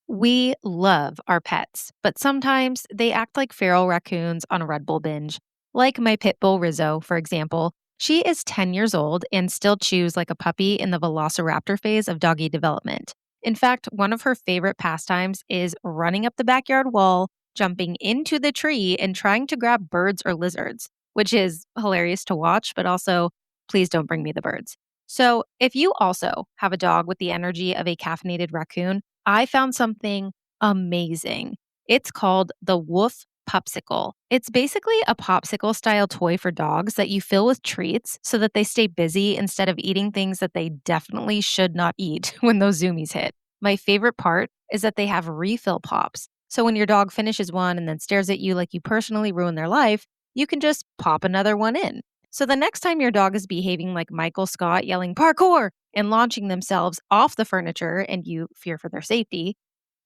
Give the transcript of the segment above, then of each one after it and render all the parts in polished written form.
We love our pets, but sometimes they act like feral raccoons on a Red Bull binge. Like my pit bull Rizzo, for example. She is 10 years old and still chews like a puppy in the velociraptor phase of doggy development. In fact, one of her favorite pastimes is running up the backyard wall, jumping into the tree, and trying to grab birds or lizards, which is hilarious to watch, but also, please don't bring me the birds. So, if you also have a dog with the energy of a caffeinated raccoon, I found something amazing. It's called the Woof Popsicle. It's basically a popsicle style toy for dogs that you fill with treats so that they stay busy instead of eating things that they definitely should not eat when those zoomies hit. My favorite part is that they have refill pops. So when your dog finishes one and then stares at you like you personally ruined their life, you can just pop another one in. So the next time your dog is behaving like Michael Scott yelling parkour and launching themselves off the furniture and you fear for their safety,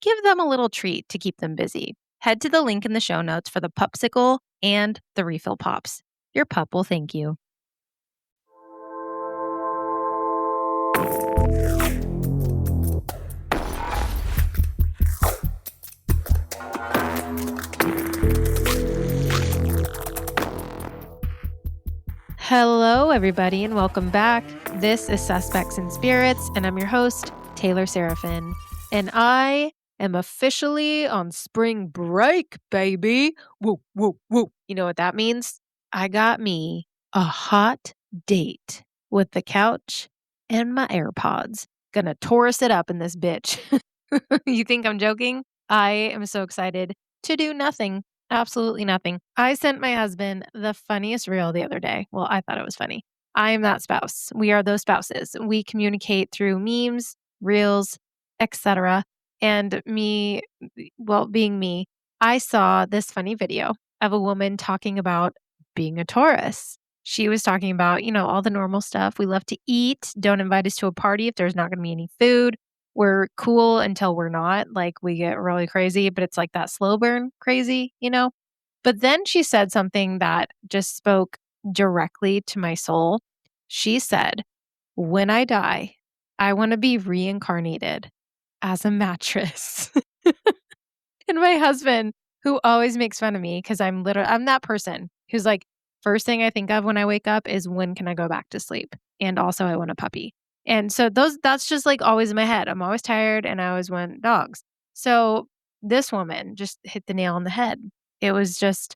give them a little treat to keep them busy. Head to the link in the show notes for the Pupsicle and the refill pops. Your pup will thank you. Hello, everybody, and welcome back. This is Suspects and Spirits, and I'm your host, Taylor Seraphin. And I am officially on spring break, baby. Woo, woo, woo. You know what that means? I got me a hot date with the couch and my AirPods. Gonna Taurus it up in this bitch. You think I'm joking? I am so excited to do nothing. Absolutely nothing. I sent my husband the funniest reel the other day. Well, I thought it was funny. I am that spouse. We are those spouses. We communicate through memes, reels, etc. And me, well, being me, I saw this funny video of a woman talking about being a Taurus. She was talking about, all the normal stuff. We love to eat. Don't invite us to a party if there's not going to be any food. We're cool until we're not. Like we get really crazy, but it's like that slow burn crazy. But then she said something that just spoke directly to my soul. She said, when I die, I want to be reincarnated as a mattress. And my husband, who always makes fun of me because I'm that person who's like, first thing I think of when I wake up is when can I go back to sleep? And also I want a puppy. And so that's just like always in my head. I'm always tired and I always want dogs. So this woman just hit the nail on the head. It was just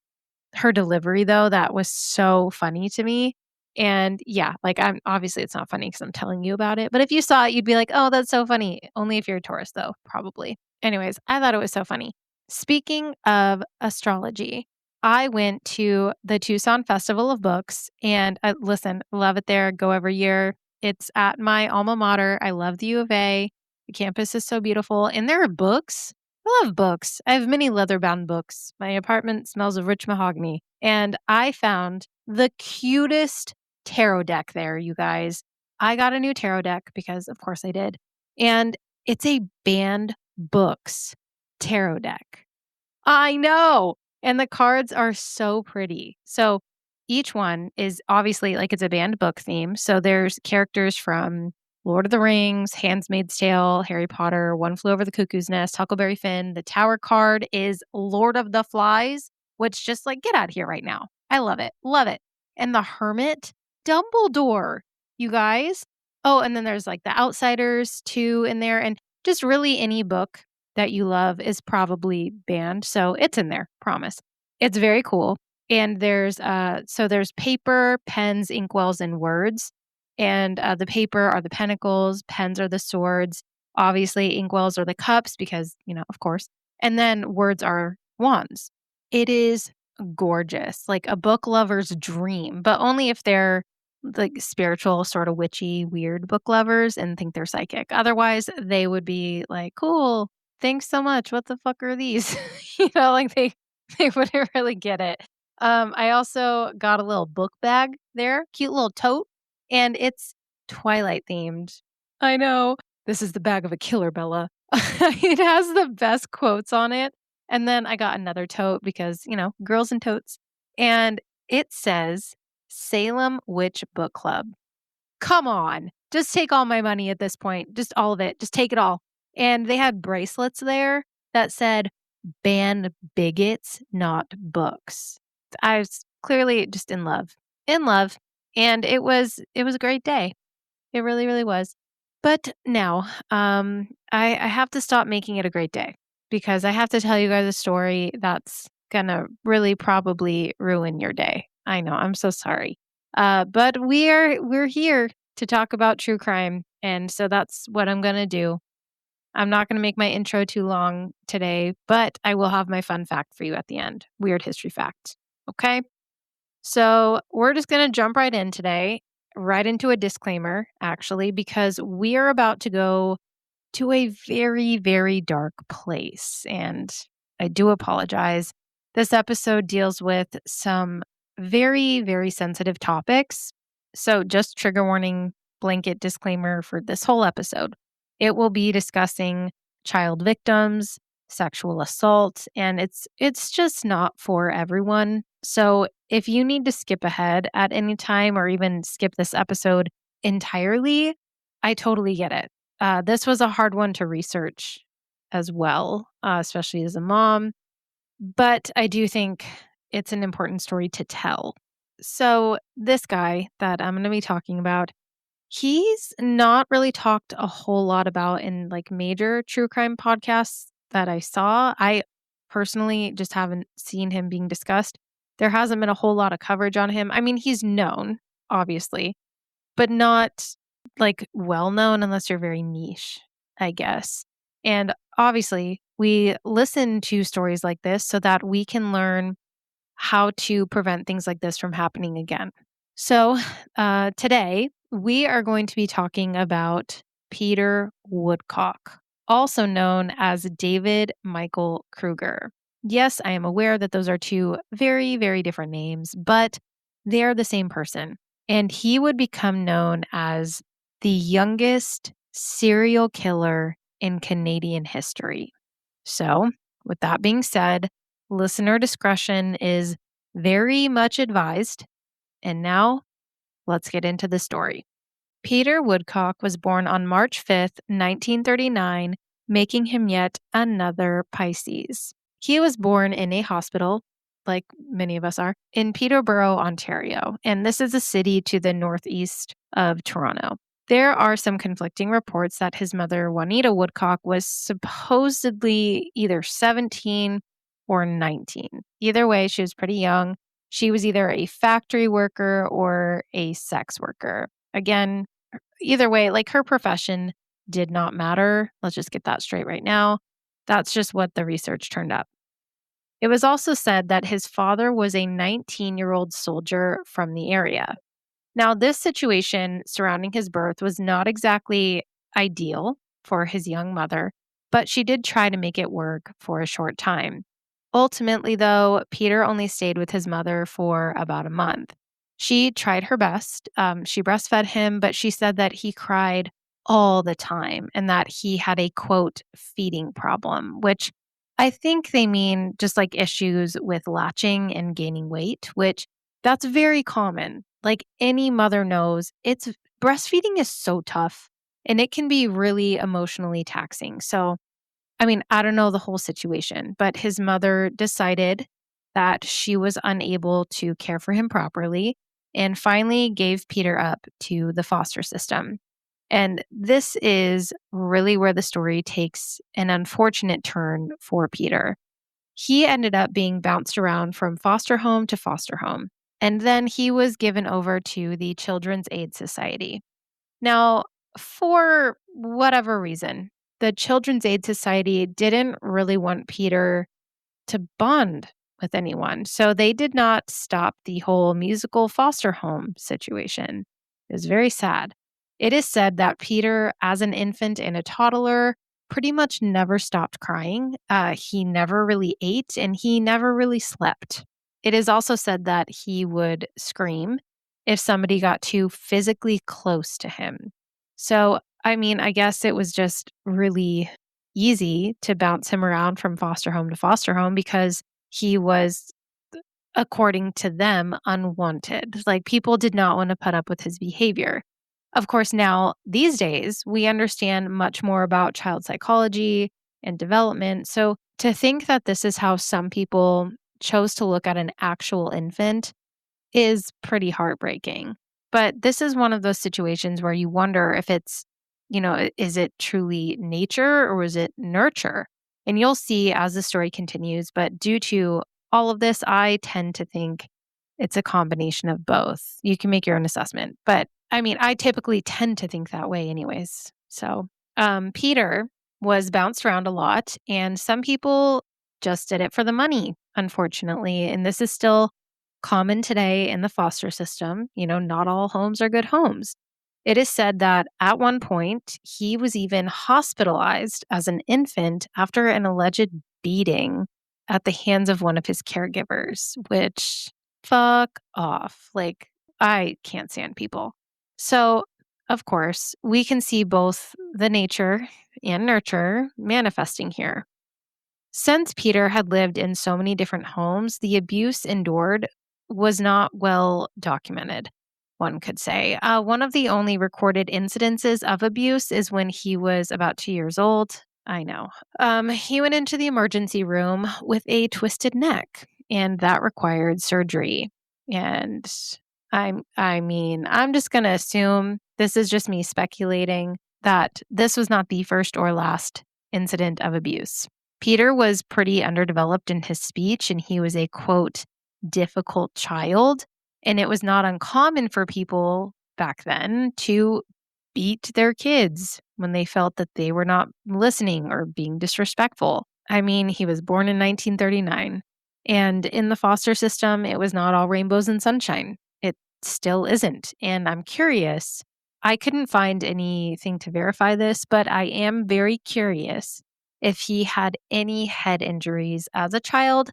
her delivery though that was so funny to me. And yeah, like I'm obviously it's not funny because I'm telling you about it. But if you saw it, you'd be like, oh, that's so funny. Only if you're a Taurus though, probably. Anyways, I thought it was so funny. Speaking of astrology, I went to the Tucson Festival of Books and listen, love it there. Go every year. It's at my alma mater. I love the U of A. The campus is so beautiful. And there are books. I love books. I have many leather bound books. My apartment smells of rich mahogany. And I found the cutest tarot deck there, you guys. I got a new tarot deck because, of course, I did. And it's a banned books tarot deck. I know. And the cards are so pretty. So each one is obviously like it's a banned book theme. So there's characters from Lord of the Rings, Handmaid's Tale, Harry Potter, One Flew Over the Cuckoo's Nest, Huckleberry Finn. The Tower card is Lord of the Flies, which just like get out of here right now. I love it. Love it. And the Hermit, Dumbledore, you guys. Oh, and then there's like the Outsiders too in there. And just really any book that you love is probably banned. So it's in there, promise. It's very cool. And there's paper, pens, inkwells, and words. And the paper are the pentacles, pens are the swords. Obviously, inkwells are the cups because, of course. And then words are wands. It is gorgeous, like a book lover's dream, but only if they're like spiritual, sort of witchy, weird book lovers and think they're psychic. Otherwise, they would be like, cool, thanks so much. What the fuck are these? Like they wouldn't really get it. I also got a little book bag there, cute little tote, and it's Twilight themed. I know. This is the bag of a killer, Bella. It has the best quotes on it. And then I got another tote because, girls and totes. And it says Salem Witch Book Club. Come on. Just take all my money at this point. Just all of it. Just take it all. And they had bracelets there that said, ban bigots, not books. I was clearly just in love. In love. And it was a great day. It really, really was. But now, I have to stop making it a great day because I have to tell you guys a story that's gonna really probably ruin your day. I know, I'm so sorry. But we're here to talk about true crime, and so that's what I'm gonna do. I'm not gonna make my intro too long today, but I will have my fun fact for you at the end. Weird history fact. Okay? So we're just going to jump right in today, right into a disclaimer, actually, because we are about to go to a very, very dark place. And I do apologize. This episode deals with some very, very sensitive topics. So, just trigger warning, blanket disclaimer for this whole episode. It will be discussing child victims, sexual assault, and it's just not for everyone. So, if you need to skip ahead at any time or even skip this episode entirely, I totally get it. This was a hard one to research as well, especially as a mom, but I do think it's an important story to tell. So, this guy that I'm going to be talking about, he's not really talked a whole lot about in like major true crime podcasts that I saw. I personally just haven't seen him being discussed. There hasn't been a whole lot of coverage on him. I mean, he's known, obviously, but not like well known unless you're very niche, I guess. And obviously, we listen to stories like this so that we can learn how to prevent things like this from happening again. So, today we are going to be talking about Peter Woodcock, also known as David Michael Kruger. Yes, I am aware that those are two very, very different names, but they are the same person. And he would become known as the youngest serial killer in Canadian history. So, with that being said, listener discretion is very much advised. And now, let's get into the story. Peter Woodcock was born on March 5th, 1939, making him yet another Pisces. He was born in a hospital, like many of us are, in Peterborough, Ontario, and this is a city to the northeast of Toronto. There are some conflicting reports that his mother, Juanita Woodcock, was supposedly either 17 or 19. Either way, she was pretty young. She was either a factory worker or a sex worker. Again, either way, like her profession did not matter. Let's just get that straight right now. That's just what the research turned up. It was also said that his father was a 19-year-old soldier from the area. Now, this situation surrounding his birth was not exactly ideal for his young mother, but she did try to make it work for a short time. Ultimately, though, Peter only stayed with his mother for about a month. She tried her best. She breastfed him, but she said that he cried all the time and that he had a quote, feeding problem, which I think they mean just like issues with latching and gaining weight, which that's very common. Like any mother knows, it's breastfeeding is so tough and it can be really emotionally taxing. So, I mean, I don't know the whole situation, but his mother decided that she was unable to care for him properly and finally gave Peter up to the foster system. And this is really where the story takes an unfortunate turn for Peter. He ended up being bounced around from foster home to foster home, and then he was given over to the Children's Aid Society. Now, for whatever reason, the Children's Aid Society didn't really want Peter to bond with anyone. So they did not stop the whole musical foster home situation. It was very sad. It is said that Peter, as an infant and a toddler, pretty much never stopped crying. He never really ate and he never really slept. It is also said that he would scream if somebody got too physically close to him. So, I mean, I guess it was just really easy to bounce him around from foster home to foster home because he was, according to them, unwanted. Like people did not want to put up with his behavior. Of course, now these days, we understand much more about child psychology and development. So to think that this is how some people chose to look at an actual infant is pretty heartbreaking. But this is one of those situations where you wonder if it's, is it truly nature or is it nurture? And you'll see as the story continues. But due to all of this, I tend to think it's a combination of both. You can make your own assessment. But I mean, I typically tend to think that way, anyways. So, Peter was bounced around a lot, and some people just did it for the money, unfortunately. And this is still common today in the foster system. Not all homes are good homes. It is said that at one point, he was even hospitalized as an infant after an alleged beating at the hands of one of his caregivers, which fuck off. Like, I can't stand people. So, of course, we can see both the nature and nurture manifesting here. Since Peter had lived in so many different homes, the abuse endured was not well documented, one could say. One of the only recorded incidences of abuse is when he was about 2 years old. I know. He went into the emergency room with a twisted neck, and that required surgery. And I'm just going to assume this is just me speculating that this was not the first or last incident of abuse. Peter was pretty underdeveloped in his speech, and he was a quote, difficult child. And it was not uncommon for people back then to beat their kids when they felt that they were not listening or being disrespectful. I mean, he was born in 1939, and in the foster system, it was not all rainbows and sunshine. It still isn't. And I'm curious. I couldn't find anything to verify this, but I am very curious if he had any head injuries as a child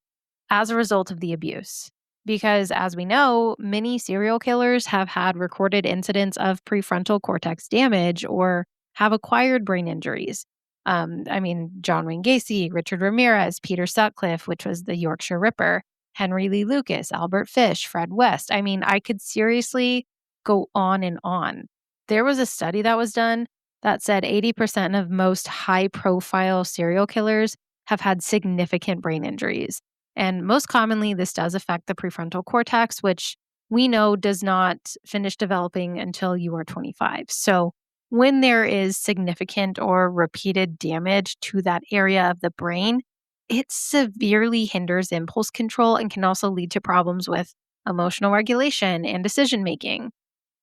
as a result of the abuse. Because as we know, many serial killers have had recorded incidents of prefrontal cortex damage or have acquired brain injuries. John Wayne Gacy, Richard Ramirez, Peter Sutcliffe, which was the Yorkshire Ripper, Henry Lee Lucas, Albert Fish, Fred West. I mean, I could seriously go on and on. There was a study that was done that said 80% of most high profile serial killers have had significant brain injuries. And most commonly, this does affect the prefrontal cortex, which we know does not finish developing until you are 25. So, when there is significant or repeated damage to that area of the brain, it severely hinders impulse control and can also lead to problems with emotional regulation and decision making.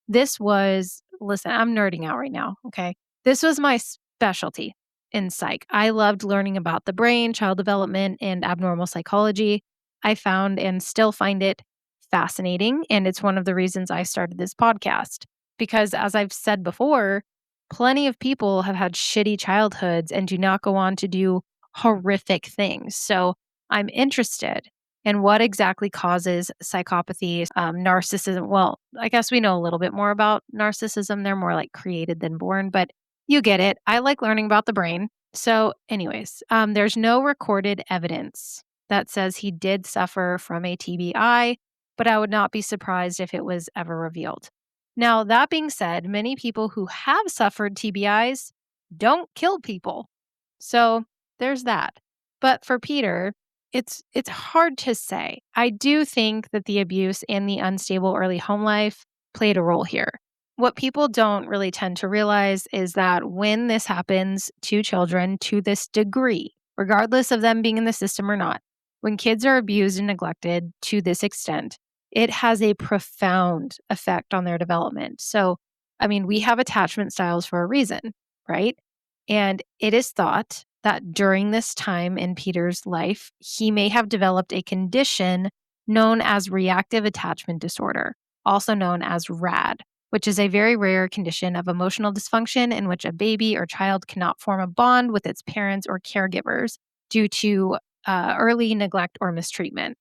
Listen, I'm nerding out right now, okay? This was my specialty in psych. I loved learning about the brain, child development, and abnormal psychology. I found and still find it fascinating. And it's one of the reasons I started this podcast. Because as I've said before, plenty of people have had shitty childhoods and do not go on to do horrific things. So I'm interested in what exactly causes psychopathy, narcissism. Well, I guess we know a little bit more about narcissism. They're more like created than born, but you get it. I like learning about the brain. So, anyways, there's no recorded evidence that says he did suffer from a TBI, but I would not be surprised if it was ever revealed. Now, that being said, many people who have suffered TBIs don't kill people. So, there's that. But for Peter, it's hard to say. I do think that the abuse and the unstable early home life played a role here. What people don't really tend to realize is that when this happens to children to this degree, regardless of them being in the system or not, when kids are abused and neglected to this extent, it has a profound effect on their development. So, we have attachment styles for a reason, right? And it is thought that during this time in Peter's life, he may have developed a condition known as reactive attachment disorder, also known as RAD, which is a very rare condition of emotional dysfunction in which a baby or child cannot form a bond with its parents or caregivers due to early neglect or mistreatment.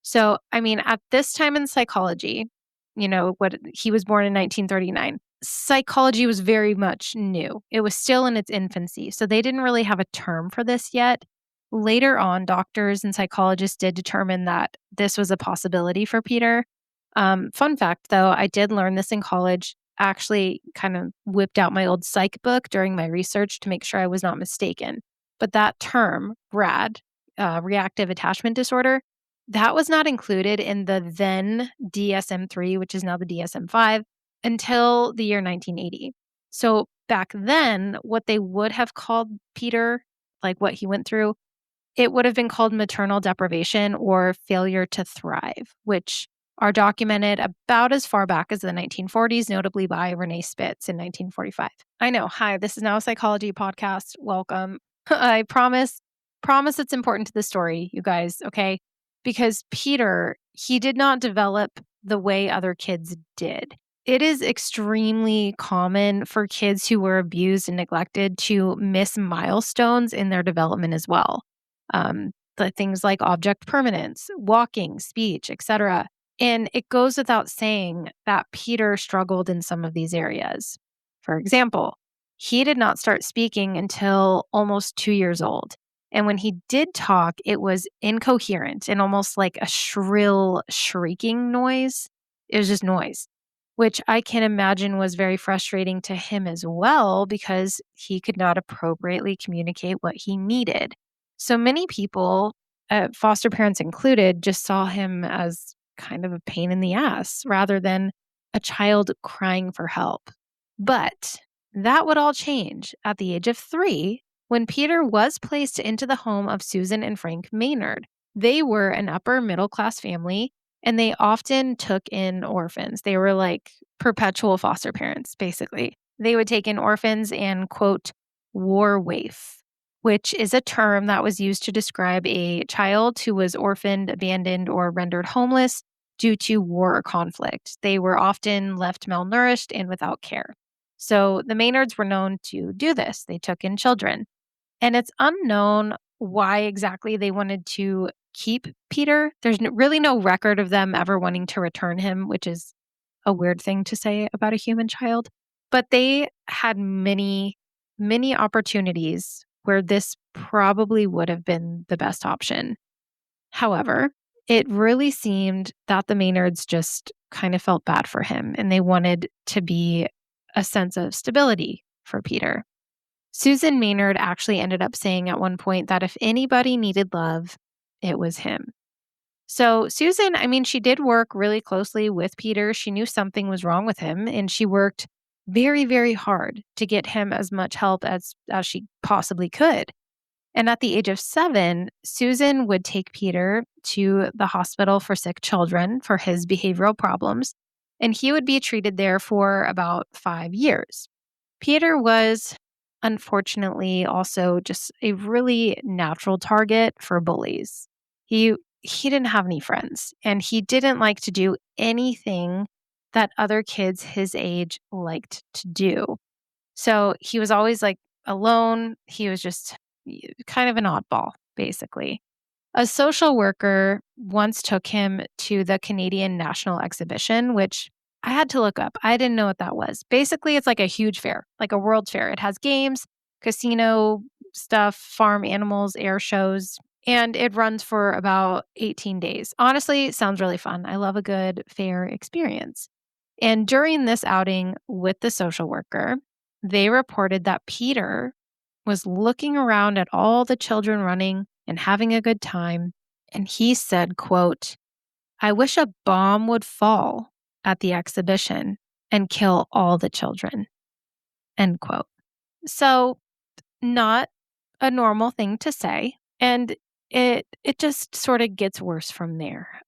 So, at this time in psychology, what he was born in 1939, psychology was very much new. It was still in its infancy. So they didn't really have a term for this yet. Later on, doctors and psychologists did determine that this was a possibility for Peter. Fun fact, though, I did learn this in college. actually kind of whipped out my old psych book during my research to make sure I was not mistaken. But that term, RAD, reactive attachment disorder, that was not included in the then DSM-3, which is now the DSM-5, until the year 1980. So back then, what they would have called Peter, like what he went through, it would have been called maternal deprivation or failure to thrive, which are documented about as far back as the 1940s, notably by Renee Spitz in 1945. I know. Hi, this is now a psychology podcast. Welcome. I promise it's important to the story, you guys, okay? Because Peter, he did not develop the way other kids did. It is extremely common for kids who were abused and neglected to miss milestones in their development as well. The things like object permanence, walking, speech, etc. And it goes without saying that Peter struggled in some of these areas. For example, he did not start speaking until almost 2 years old. And when he did talk, it was incoherent and almost like a shrill, shrieking noise. It was just noise, which I can imagine was very frustrating to him as well because he could not appropriately communicate what he needed. So many people, foster parents included, just saw him as kind of a pain in the ass rather than a child crying for help. But that would all change at the age of 3 when Peter was placed into the home of Susan and Frank Maynard. They were an upper middle class family and they often took in orphans. They were like perpetual foster parents, basically. They would take in orphans and, quote, war waif, which is a term that was used to describe a child who was orphaned, abandoned, or rendered homeless due to war or conflict. They were often left malnourished and without care. So the Maynards were known to do this. They took in children. And it's unknown why exactly they wanted to keep Peter. There's really no record of them ever wanting to return him, which is a weird thing to say about a human child. But they had many, many opportunities where this probably would have been the best option. However, it really seemed that the Maynards just kind of felt bad for him and they wanted to be a sense of stability for Peter. Susan Maynard actually ended up saying at one point that if anybody needed love, it was him. So Susan, I mean, she did work really closely with Peter. She knew something was wrong with him, and she worked very, very hard to get him as much help as she possibly could. And at the age of 7, Susan would take Peter to the hospital for sick children for his behavioral problems, and he would be treated there for about 5 years. Peter was unfortunately also just a really natural target for bullies. He didn't have any friends and he didn't like to do anything that other kids his age liked to do. So he was always like alone. He was just kind of an oddball, basically. A social worker once took him to the Canadian National Exhibition, which I had to look up. I didn't know what that was. Basically, it's like a huge fair, like a world's fair. It has games, casino stuff, farm animals, air shows, and it runs for about 18 days. Honestly, it sounds really fun. I love a good fair experience. And during this outing with the social worker, they reported that Peter was looking around at all the children running and having a good time. And he said, quote, "I wish a bomb would fall at the exhibition and kill all the children," end quote. So not a normal thing to say. And it just sort of gets worse from there.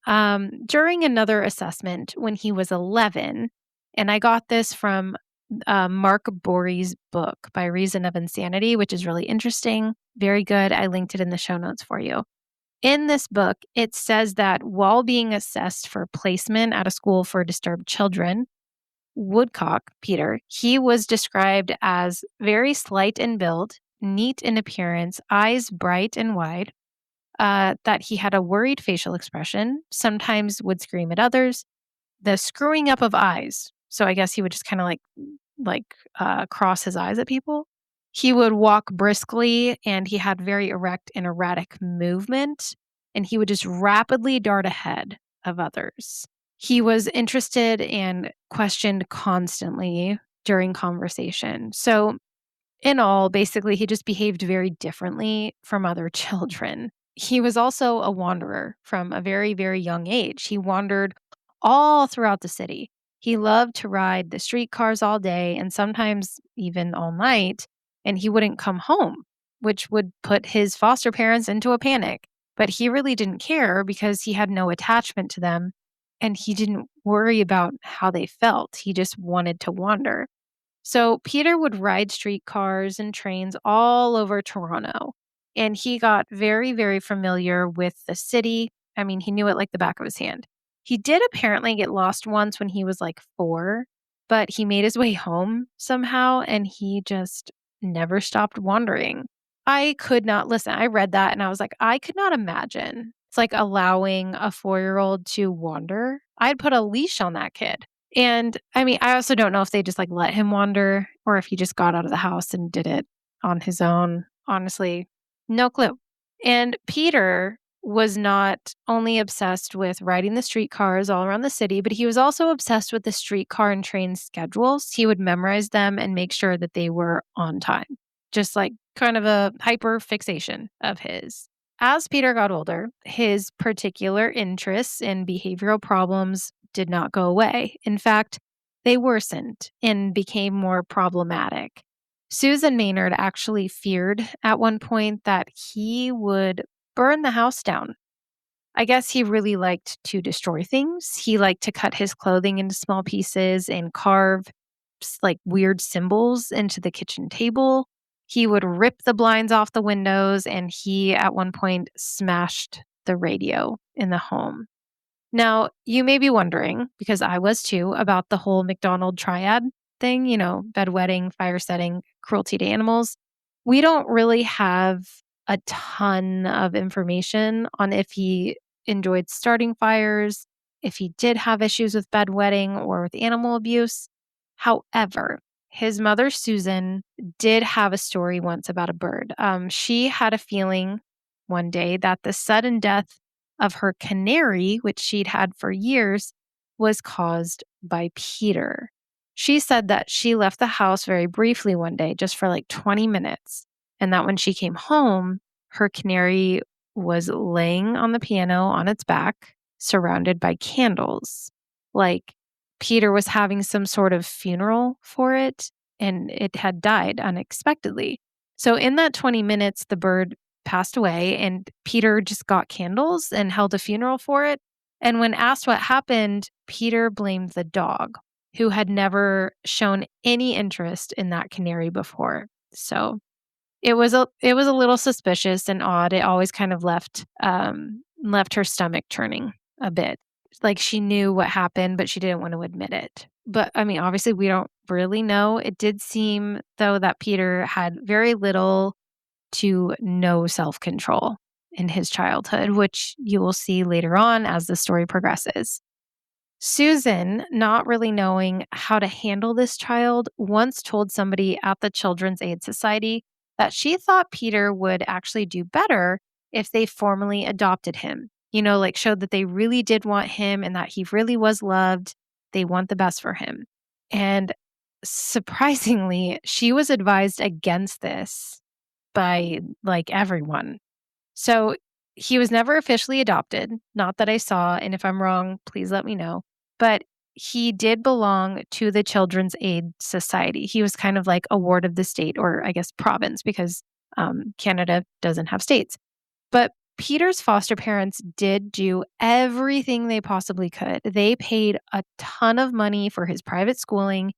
During another assessment when he was 11, and I got this from Mark Borey's book, By Reason of Insanity, which is really interesting. Very good. I linked it in the show notes for you. In this book, it says that while being assessed for placement at a school for disturbed children, Woodcock, Peter, he was described as very slight in build, neat in appearance, eyes bright and wide, that he had a worried facial expression, sometimes would scream at others, the screwing up of eyes. So I guess he would just kind of cross his eyes at people. He would walk briskly and he had very erect and erratic movement, and he would just rapidly dart ahead of others. He was interested and questioned constantly during conversation. So, in all, basically, he just behaved very differently from other children. He was also a wanderer from a very, very young age. He wandered all throughout the city. He loved to ride the streetcars all day and sometimes even all night, and he wouldn't come home, which would put his foster parents into a panic. But he really didn't care because he had no attachment to them and he didn't worry about how they felt. He just wanted to wander. So Peter would ride streetcars and trains all over Toronto, and he got very, very familiar with the city. I mean, he knew it like the back of his hand. He did apparently get lost once when he was like 4, but he made his way home somehow and he just never stopped wandering. I could not listen. I read that and I was like, I could not imagine. It's like allowing a 4-year-old to wander. I'd put a leash on that kid. And I mean, I also don't know if they just like let him wander or if he just got out of the house and did it on his own. Honestly, no clue. And Peter was not only obsessed with riding the streetcars all around the city, but he was also obsessed with the streetcar and train schedules. He would memorize them and make sure that they were on time, just like kind of a hyper fixation of his. As Peter got older, his particular interests in behavioral problems did not go away. In fact, they worsened and became more problematic. Susan Maynard actually feared at one point that he would burn the house down. I guess he really liked to destroy things. He liked to cut his clothing into small pieces and carve like weird symbols into the kitchen table. He would rip the blinds off the windows, and he at one point smashed the radio in the home. Now, you may be wondering, because I was too, about the whole McDonald triad thing, bedwetting, fire setting, cruelty to animals. We don't really have a ton of information on if he enjoyed starting fires, if he did have issues with bedwetting or with animal abuse. However, his mother, Susan, did have a story once about a bird. She had a feeling one day that the sudden death of her canary, which she'd had for years, was caused by Peter. She said that she left the house very briefly one day, just for like 20 minutes, and that when she came home, her canary was laying on the piano on its back, surrounded by candles. Like Peter was having some sort of funeral for it, and it had died unexpectedly. So, in that 20 minutes, the bird passed away, and Peter just got candles and held a funeral for it. And when asked what happened, Peter blamed the dog, who had never shown any interest in that canary before. So it was a little suspicious and odd. It always kind of left her stomach churning a bit. Like she knew what happened, but she didn't want to admit it. But I mean, obviously we don't really know. It did seem though that Peter had very little to no self-control in his childhood, which you will see later on as the story progresses. Susan, not really knowing how to handle this child, once told somebody at the Children's Aid Society that she thought Peter would actually do better if they formally adopted him. Like showed that they really did want him and that he really was loved. They want the best for him. And surprisingly, she was advised against this by like everyone. So he was never officially adopted, not that I saw. And if I'm wrong, please let me know. But he did belong to the Children's Aid Society. He was kind of like a ward of the state, or I guess province, because Canada doesn't have states. But Peter's foster parents did do everything they possibly could. They paid a ton of money for his private schooling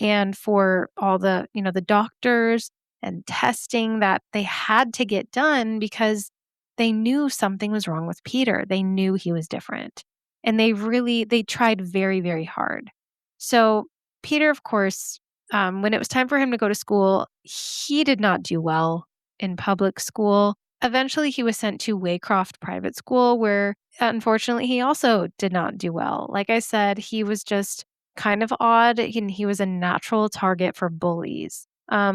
and for all the doctors and testing that they had to get done because they knew something was wrong with Peter. They knew he was different. And they tried very, very hard. So Peter, of course, when it was time for him to go to school, he did not do well in public school. Eventually, he was sent to Waycroft Private School, where unfortunately he also did not do well. Like I said, he was just kind of odd, and he was a natural target for bullies.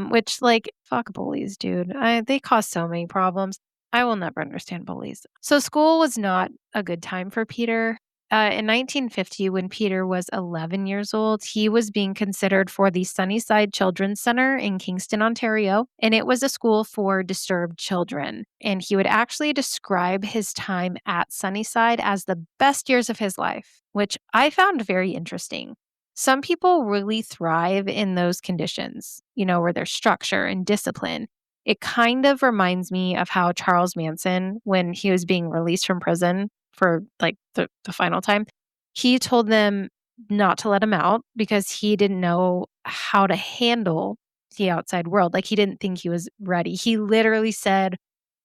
Which, like, fuck bullies, dude. They cause so many problems. I will never understand bullies. So school was not a good time for Peter. In 1950, when Peter was 11 years old, he was being considered for the Sunnyside Children's Center in Kingston, Ontario, and it was a school for disturbed children. And he would actually describe his time at Sunnyside as the best years of his life, which I found very interesting. Some people really thrive in those conditions, where there's structure and discipline. It kind of reminds me of how Charles Manson, when he was being released from prison for like the final time, he told them not to let him out because he didn't know how to handle the outside world. Like he didn't think he was ready. He literally said,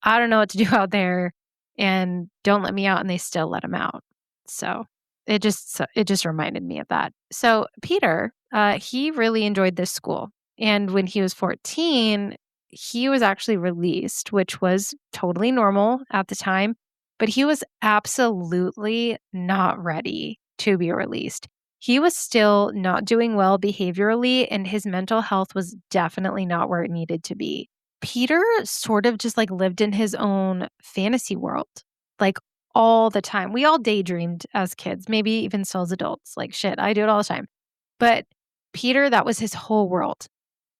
I don't know what to do out there and don't let me out. And they still let him out. So it just reminded me of that. So Peter, he really enjoyed this school. And when he was 14, he was actually released, which was totally normal at the time, but he was absolutely not ready to be released. He was still not doing well behaviorally, and his mental health was definitely not where it needed to be. Peter sort of just like lived in his own fantasy world, like all the time. We all daydreamed as kids, maybe even still as adults. Like shit, I do it all the time. But Peter, that was his whole world,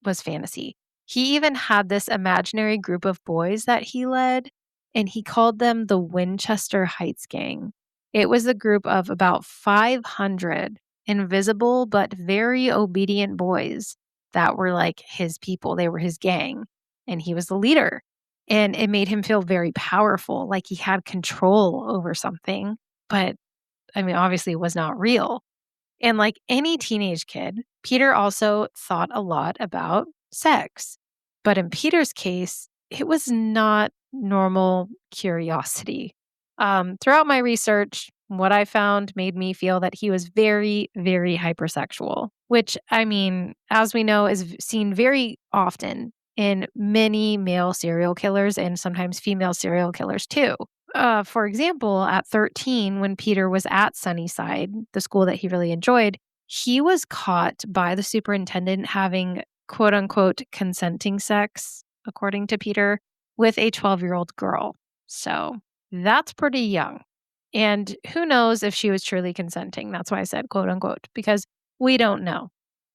was fantasy. He even had this imaginary group of boys that he led, and he called them the Winchester Heights Gang. It was a group of about 500 invisible but very obedient boys that were like his people. They were his gang, and he was the leader. And it made him feel very powerful, like he had control over something. But I mean, obviously, it was not real. And like any teenage kid, Peter also thought a lot about sex. But in Peter's case, it was not normal curiosity. Throughout my research, what I found made me feel that he was very, very hypersexual, which, I mean, as we know, is seen very often in many male serial killers and sometimes female serial killers too. For example, at 13, when Peter was at Sunnyside, the school that he really enjoyed, he was caught by the superintendent having quote unquote consenting sex, according to Peter, with a 12-year-old girl. So that's pretty young. And who knows if she was truly consenting? That's why I said quote unquote, because we don't know.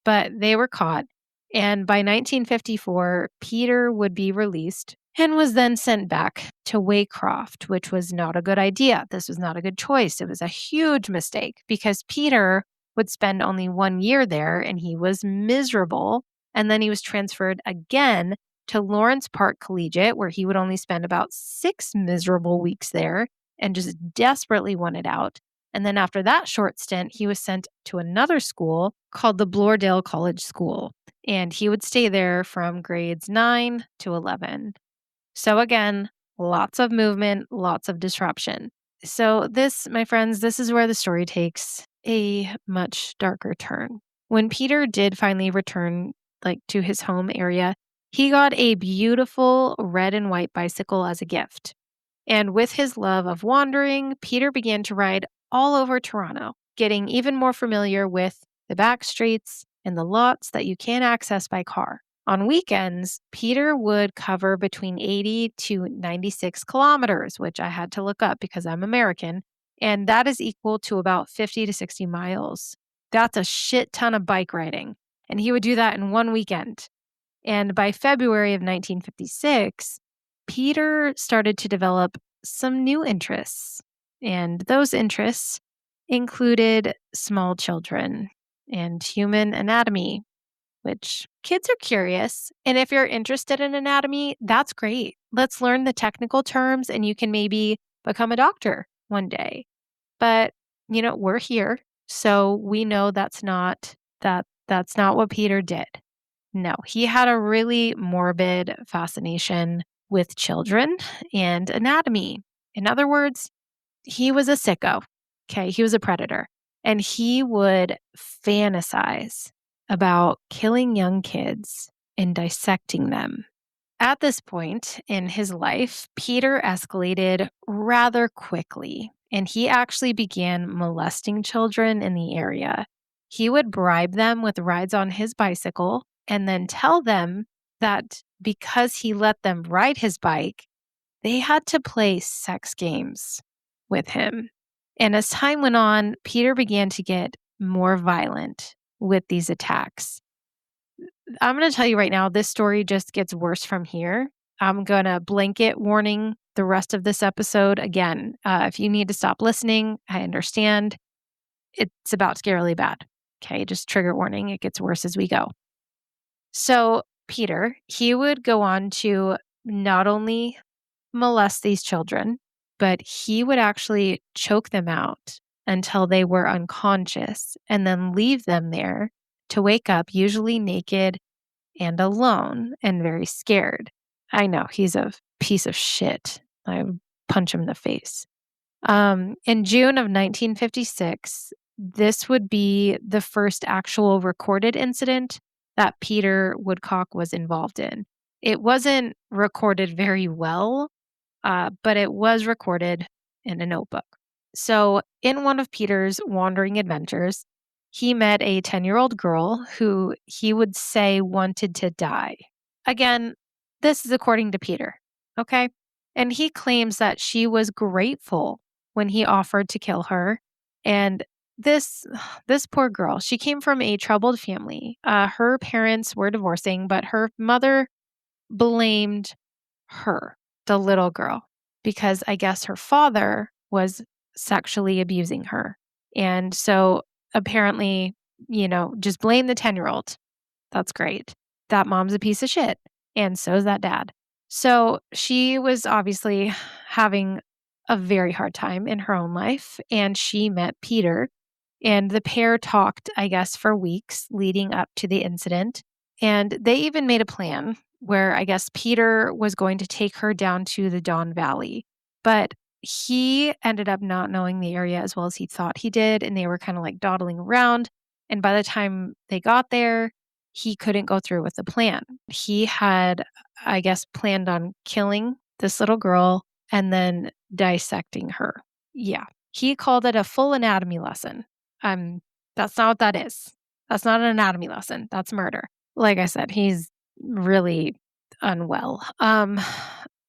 But they were caught. And by 1954, Peter would be released and was then sent back to Waycroft, which was not a good idea. This was not a good choice. It was a huge mistake because Peter would spend only 1 year there and he was miserable. And then he was transferred again to Lawrence Park Collegiate, where he would only spend about 6 miserable weeks there and just desperately wanted out. And then after that short stint, he was sent to another school called the Bloordale College School. And he would stay there from grades 9 to 11. So again, lots of movement, lots of disruption. So this, my friends, this is where the story takes a much darker turn. When Peter did finally return to his home area, he got a beautiful red and white bicycle as a gift. And with his love of wandering, Peter began to ride all over Toronto, getting even more familiar with the back streets and the lots that you can't access by car. On weekends, Peter would cover between 80 to 96 kilometers, which I had to look up because I'm American, and that is equal to about 50 to 60 miles. That's a shit ton of bike riding, and he would do that in one weekend. And by February of 1956, Peter started to develop some new interests, and those interests included small children and human anatomy, which kids are curious. And if you're interested in anatomy, that's great. Let's learn the technical terms and you can maybe become a doctor one day. But, we're here. So we know that's not what Peter did. No, he had a really morbid fascination with children and anatomy. In other words, he was a sicko. Okay, he was a predator. And he would fantasize about killing young kids and dissecting them. At this point in his life, Peter escalated rather quickly, and he actually began molesting children in the area. He would bribe them with rides on his bicycle and then tell them that because he let them ride his bike, they had to play sex games with him. And as time went on, Peter began to get more violent with these attacks. I'm going to tell you right now, this story just gets worse from here. I'm going to blanket warning the rest of this episode. Again, if you need to stop listening, I understand. It's about to get really bad. Okay, just trigger warning. It gets worse as we go. So, Peter, he would go on to not only molest these children, but he would actually choke them out until they were unconscious and then leave them there to wake up, usually naked and alone and very scared. I know he's a piece of shit. I would punch him in the face. In June of 1956, this would be the first actual recorded incident that Peter Woodcock was involved in. It wasn't recorded very well, but it was recorded in a notebook. So, in one of Peter's wandering adventures, he met a 10-year-old girl who he would say wanted to die. Again, this is according to Peter, okay? And he claims that she was grateful when he offered to kill her. And this this poor girl, she came from a troubled family. Her parents were divorcing, but her mother blamed her, the little girl, because I guess her father was sexually abusing her. And so apparently, just blame the 10-year-old. That's great. That mom's a piece of shit. And so is that dad. So she was obviously having a very hard time in her own life. And she met Peter. And the pair talked, I guess, for weeks leading up to the incident. And they even made a plan where I guess Peter was going to take her down to the Don Valley. But he ended up not knowing the area as well as he thought he did. And they were kind of like dawdling around. And by the time they got there, he couldn't go through with the plan. He had, I guess, planned on killing this little girl and then dissecting her. Yeah. He called it a full anatomy lesson. That's not what that is. That's not an anatomy lesson. That's murder. Like I said, he's really unwell.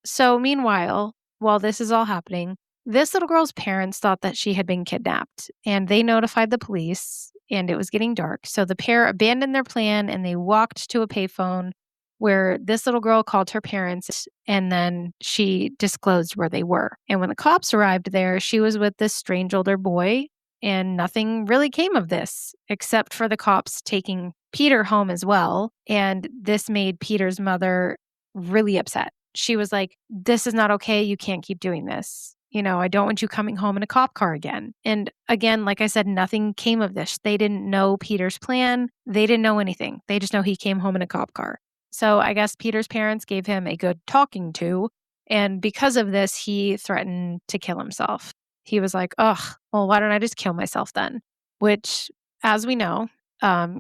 So meanwhile, while this is all happening, this little girl's parents thought that she had been kidnapped and they notified the police and it was getting dark. So the pair abandoned their plan and they walked to a payphone where this little girl called her parents and then she disclosed where they were. And when the cops arrived there, she was with this strange older boy and nothing really came of this except for the cops taking Peter home as well. And this made Peter's mother really upset. She was like, "This is not okay. You can't keep doing this. I don't want you coming home in a cop car again." And again, like I said, nothing came of this. They didn't know Peter's plan. They didn't know anything. They just know he came home in a cop car. So I guess Peter's parents gave him a good talking to. And because of this, he threatened to kill himself. He was like, "Ugh, well, why don't I just kill myself then?" Which, as we know,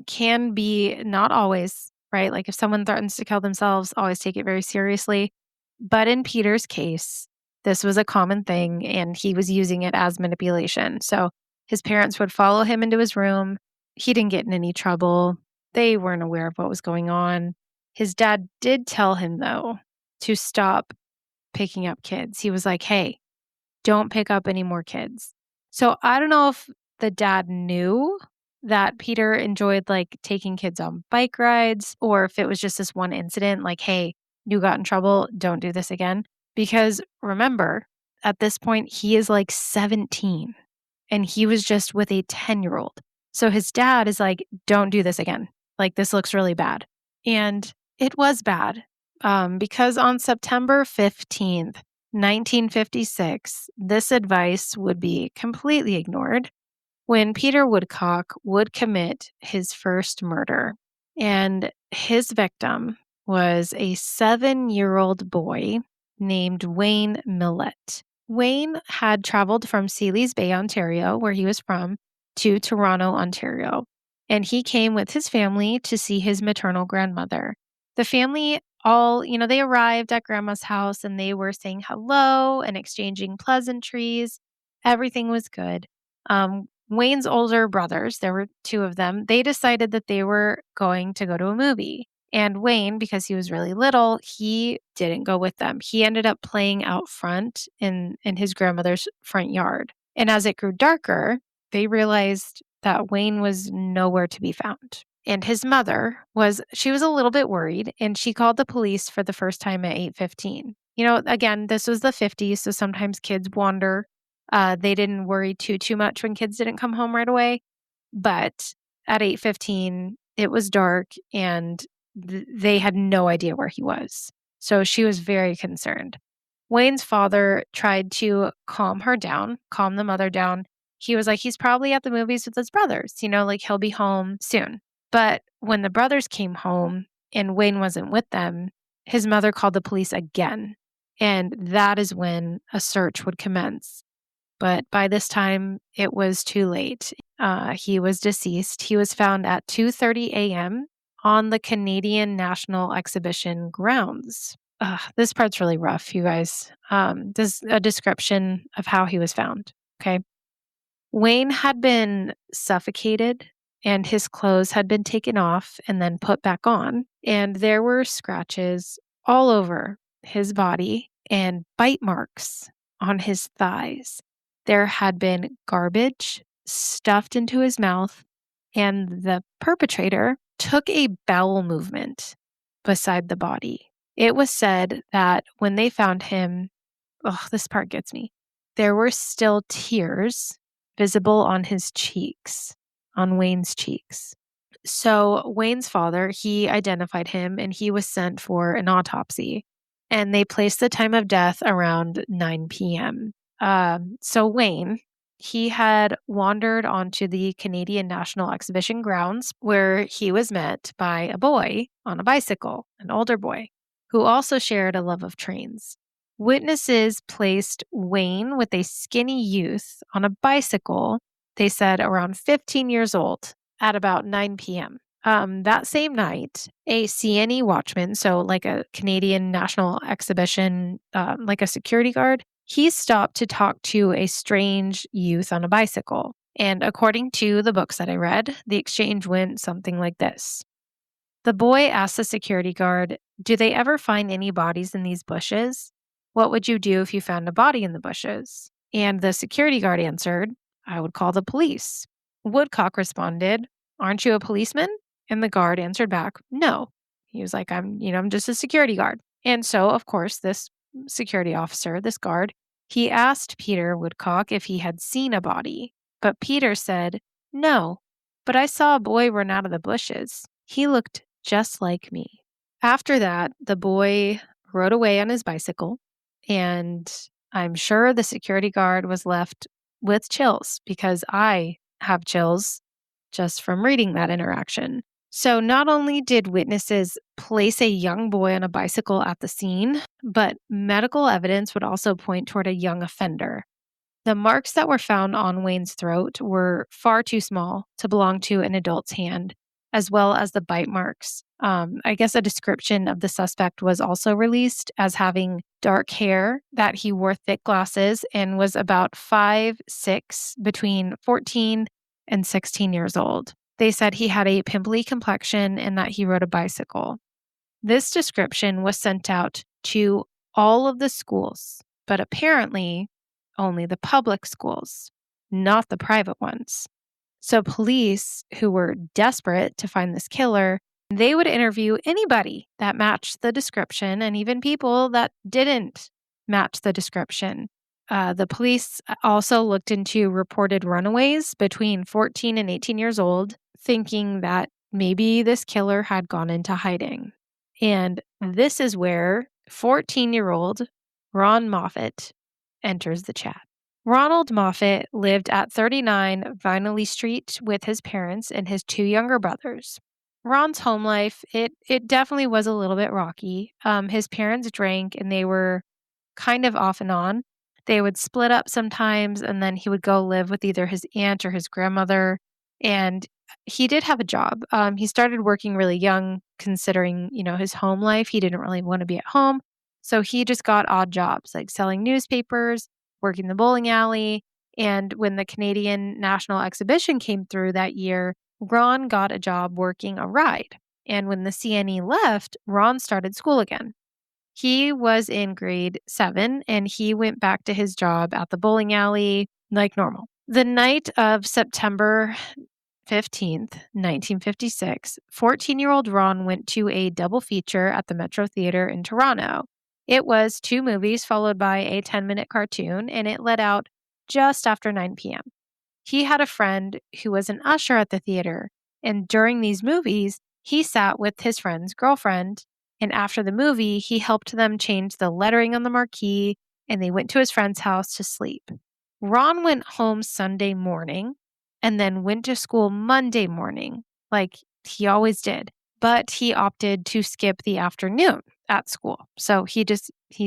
can be not always, right? Like if someone threatens to kill themselves, always take it very seriously. But in Peter's case, this was a common thing and he was using it as manipulation. So his parents would follow him into his room. He didn't get in any trouble. They weren't aware of what was going on. His dad did tell him, though, to stop picking up kids. He was like, "Hey, don't pick up any more kids." So I don't know if the dad knew that Peter enjoyed like taking kids on bike rides or if it was just this one incident like, "Hey, you got in trouble, don't do this again." Because remember, at this point he is like 17 and he was just with a 10-year-old. So his dad is like, "Don't do this again. Like this looks really bad." And it was bad. Because on September 15th, 1956, this advice would be completely ignored when Peter Woodcock would commit his first murder. And his victim was a 7-year-old boy named Wayne Millett. Wayne had traveled from Sealy's Bay, Ontario, where he was from, to Toronto, Ontario. And he came with his family to see his maternal grandmother. The family they arrived at grandma's house and they were saying hello and exchanging pleasantries. Everything was good. Wayne's older brothers, there were two of them, they decided that they were going to go to a movie. And Wayne, because he was really little, he didn't go with them. He ended up playing out front in his grandmother's front yard. And as it grew darker, they realized that Wayne was nowhere to be found. And his mother she was a little bit worried, and she called the police for the first time at 8:15. Again, this was the 50s, so sometimes kids wander. They didn't worry too much when kids didn't come home right away. But at 8:15, it was dark, and they had no idea where he was. So she was very concerned. Wayne's father tried to calm the mother down. He was like, he's probably at the movies with his brothers, like he'll be home soon. But when the brothers came home and Wayne wasn't with them, his mother called the police again. And that is when a search would commence. But by this time, it was too late. He was deceased. He was found at 2:30 a.m. on the Canadian National Exhibition grounds. This part's really rough, you guys. This is a description of how he was found. Okay. Wayne had been suffocated and his clothes had been taken off and then put back on. And there were scratches all over his body and bite marks on his thighs. There had been garbage stuffed into his mouth, and the perpetrator took a bowel movement beside the body. It was said that when they found him, this part gets me. There were still tears visible on his cheeks, on Wayne's cheeks. So Wayne's father, he identified him and he was sent for an autopsy. And they placed the time of death around 9 p.m. So Wayne, he had wandered onto the Canadian National Exhibition grounds where he was met by a boy on a bicycle, an older boy, who also shared a love of trains. Witnesses placed Wayne with a skinny youth on a bicycle, they said around 15 years old, at about 9 p.m. That same night, a CNE watchman, so like a Canadian National Exhibition, like a security guard, he stopped to talk to a strange youth on a bicycle. And according to the books that I read, the exchange went something like this. The boy asked the security guard, "Do they ever find any bodies in these bushes? What would you do if you found a body in the bushes?" And the security guard answered, "I would call the police." Woodcock responded, "Aren't you a policeman?" And the guard answered back, "No." He was like, I'm just a security guard." And so, of course, this security officer, this guard, he asked Peter Woodcock if he had seen a body. But Peter said, "No, but I saw a boy run out of the bushes. He looked just like me." After that, the boy rode away on his bicycle, and I'm sure the security guard was left with chills because I have chills just from reading that interaction. So not only did witnesses place a young boy on a bicycle at the scene, but medical evidence would also point toward a young offender. The marks that were found on Wayne's throat were far too small to belong to an adult's hand, as well as the bite marks. I guess a description of the suspect was also released as having dark hair, that he wore thick glasses, and was about 5'6", between 14 and 16 years old. They said he had a pimply complexion and that he rode a bicycle. This description was sent out to all of the schools, but apparently only the public schools, not the private ones. So police, who were desperate to find this killer, they would interview anybody that matched the description and even people that didn't match the description. The police also looked into reported runaways between 14 and 18 years old, thinking that maybe this killer had gone into hiding. And this is where 14-year-old Ron Moffat enters the chat. Ronald Moffat lived at 39 Vinely Street with his parents and his two younger brothers. Ron's home life, it definitely was a little bit rocky. His parents drank and they were kind of off and on. They would split up sometimes, and then he would go live with either his aunt or his grandmother. And he did have a job. He started working really young, considering, his home life. He didn't really want to be at home. So he just got odd jobs like selling newspapers, working the bowling alley. And when the Canadian National Exhibition came through that year, Ron got a job working a ride. And when the CNE left, Ron started school again. He was in grade 7 and he went back to his job at the bowling alley. like normal. The night of September 15th, 1956, 14-year-old Ron went to a double feature at the Metro Theater in Toronto. It was 2 movies followed by a 10-minute cartoon, and it let out just after 9 p.m. He had a friend who was an usher at the theater, and during these movies, he sat with his friend's girlfriend, and after the movie, he helped them change the lettering on the marquee, and they went to his friend's house to sleep. Ron went home Sunday morning and then went to school Monday morning, like he always did, but he opted to skip the afternoon at school. So he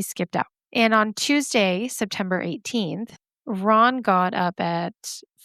skipped out. And on Tuesday, September 18th, Ron got up at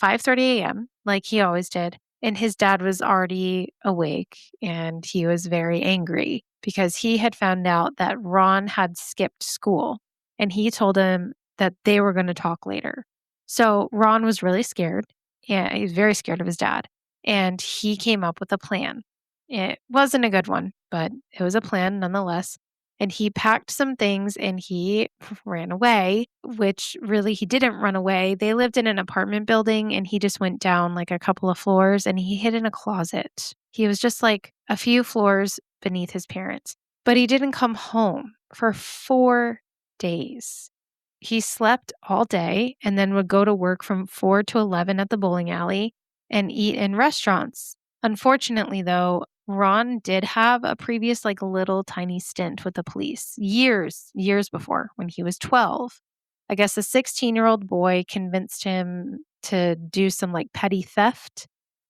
5:30 a.m. like he always did, and his dad was already awake and he was very angry because he had found out that Ron had skipped school and he told him that they were going to talk later. So Ron was really scared. Yeah, he was very scared of his dad, and he came up with a plan. It wasn't a good one, but it was a plan nonetheless. And he packed some things and he ran away, which really he didn't run away. They lived in an apartment building and he just went down like a couple of floors and he hid in a closet. He was just like a few floors beneath his parents, but he didn't come home for 4 days. He slept all day and then would go to work from 4 to 11 at the bowling alley and eat in restaurants. Unfortunately, though, Ron did have a previous, like, little tiny stint with the police years before when he was 12. I guess a 16-year-old boy convinced him to do some, like, petty theft.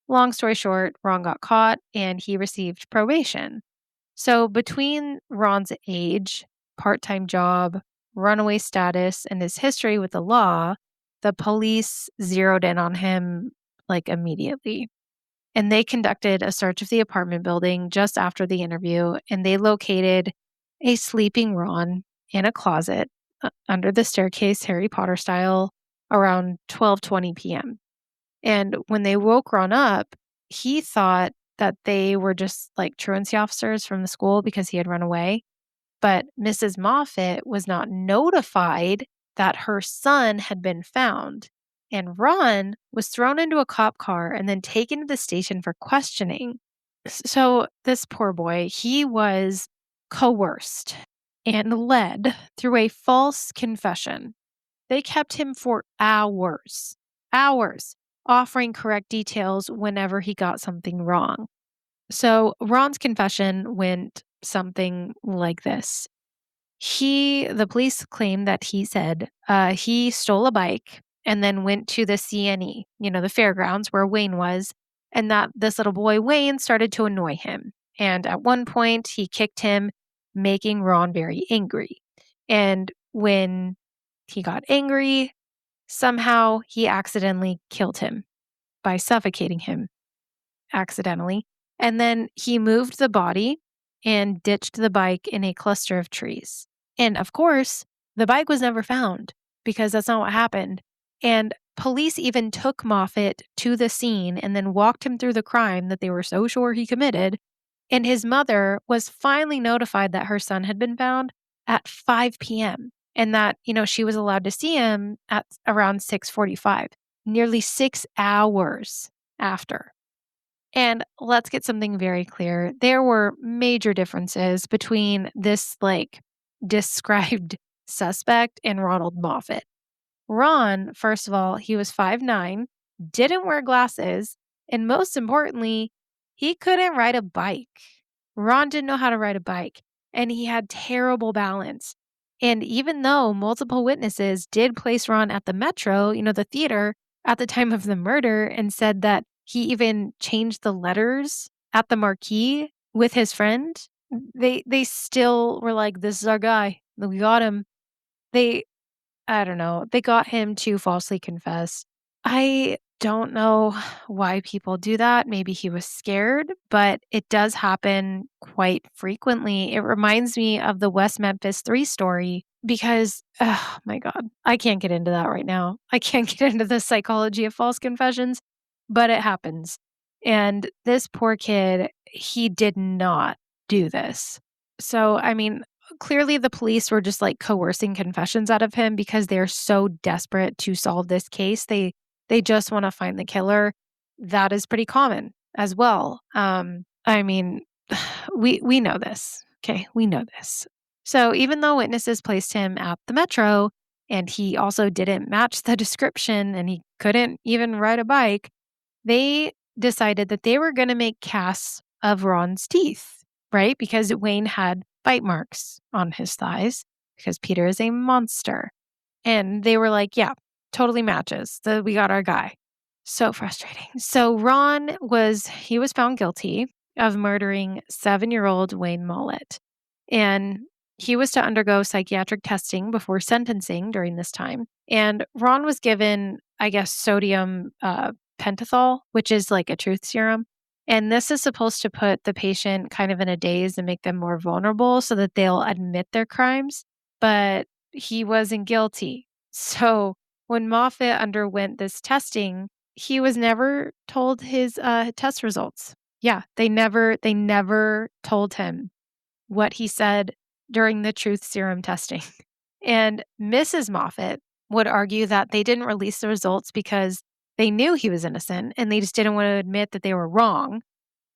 Long story short, Ron got caught and he received probation. So, between Ron's age, part time job, runaway status, and his history with the law, the police zeroed in on him like immediately. And they conducted a search of the apartment building just after the interview, and they located a sleeping Ron in a closet under the staircase, Harry Potter style, around 12:20 p.m. And when they woke Ron up, he thought that they were just like truancy officers from the school because he had run away. But Mrs. Moffat was not notified that her son had been found. And Ron was thrown into a cop car and then taken to the station for questioning. So, this poor boy, he was coerced and led through a false confession. They kept him for hours, offering correct details whenever he got something wrong. So Ron's confession went something like this. The police claimed that he said he stole a bike and then went to the CNE, the fairgrounds where Wayne was, and that this little boy, Wayne, started to annoy him. And at one point, he kicked him, making Ron very angry. And when he got angry, somehow he accidentally killed him by suffocating him accidentally. And then he moved the body and ditched the bike in a cluster of trees. And of course, the bike was never found because that's not what happened. And police even took Moffat to the scene and then walked him through the crime that they were so sure he committed. And his mother was finally notified that her son had been found at 5 p.m. and that, she was allowed to see him at around 6:45, nearly 6 hours after. And let's get something very clear. There were major differences between this described suspect and Ronald Moffat. Ron, first of all, he was 5'9", didn't wear glasses, and most importantly, he couldn't ride a bike. Ron didn't know how to ride a bike, and he had terrible balance. And even though multiple witnesses did place Ron at the Metro, the theater, at the time of the murder and said that he even changed the letters at the marquee with his friend, they still were like, "This is our guy. We got him." They I don't know. They got him to falsely confess. I don't know why people do that. Maybe he was scared, but it does happen quite frequently. It reminds me of the West Memphis 3 story because, oh my God, I can't get into that right now. I can't get into the psychology of false confessions, but it happens. And this poor kid, he did not do this. So, I mean, clearly the police were just like coercing confessions out of him because they're so desperate to solve this case. They just want to find the killer. That is pretty common as well. I mean, we know this. Okay, we know this. So even though witnesses placed him at the metro and he also didn't match the description and he couldn't even ride a bike, they decided that they were going to make casts of Ron's teeth, right? Because Wayne had bite marks on his thighs because Peter is a monster. And they were like, yeah, totally matches. We got our guy. So frustrating. So he was found guilty of murdering 7-year-old Wayne Mollett. And he was to undergo psychiatric testing before sentencing during this time. And Ron was given, I guess, sodium pentothal, which is like a truth serum. And this is supposed to put the patient kind of in a daze and make them more vulnerable so that they'll admit their crimes. But he wasn't guilty. So when Moffat underwent this testing, he was never told his test results. Yeah, they never told him what he said during the truth serum testing. And Mrs. Moffat would argue that they didn't release the results because they knew he was innocent and they just didn't want to admit that they were wrong.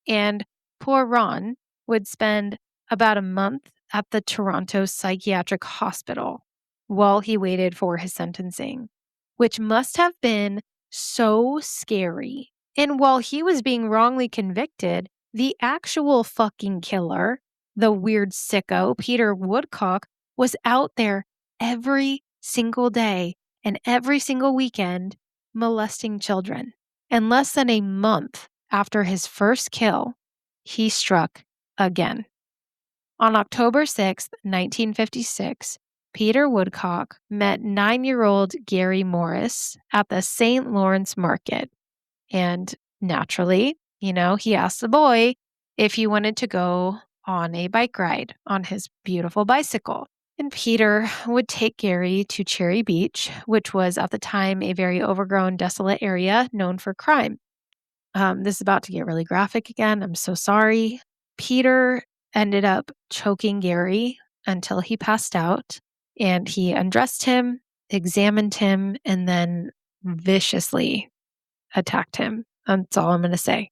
And poor Ron would spend about a month at the Toronto Psychiatric Hospital while he waited for his sentencing, which must have been so scary. And while he was being wrongly convicted, the actual fucking killer, the weird sicko, Peter Woodcock, was out there every single day and every single weekend molesting children. And less than a month after his first kill, he struck again. On October 6th, 1956, Peter Woodcock met 9-year-old Gary Morris at the St. Lawrence Market. And naturally, he asked the boy if he wanted to go on a bike ride on his beautiful bicycle. And Peter would take Gary to Cherry Beach, which was at the time a very overgrown, desolate area known for crime. This is about to get really graphic again. I'm so sorry. Peter ended up choking Gary until he passed out, and he undressed him, examined him, and then viciously attacked him. That's all I'm going to say.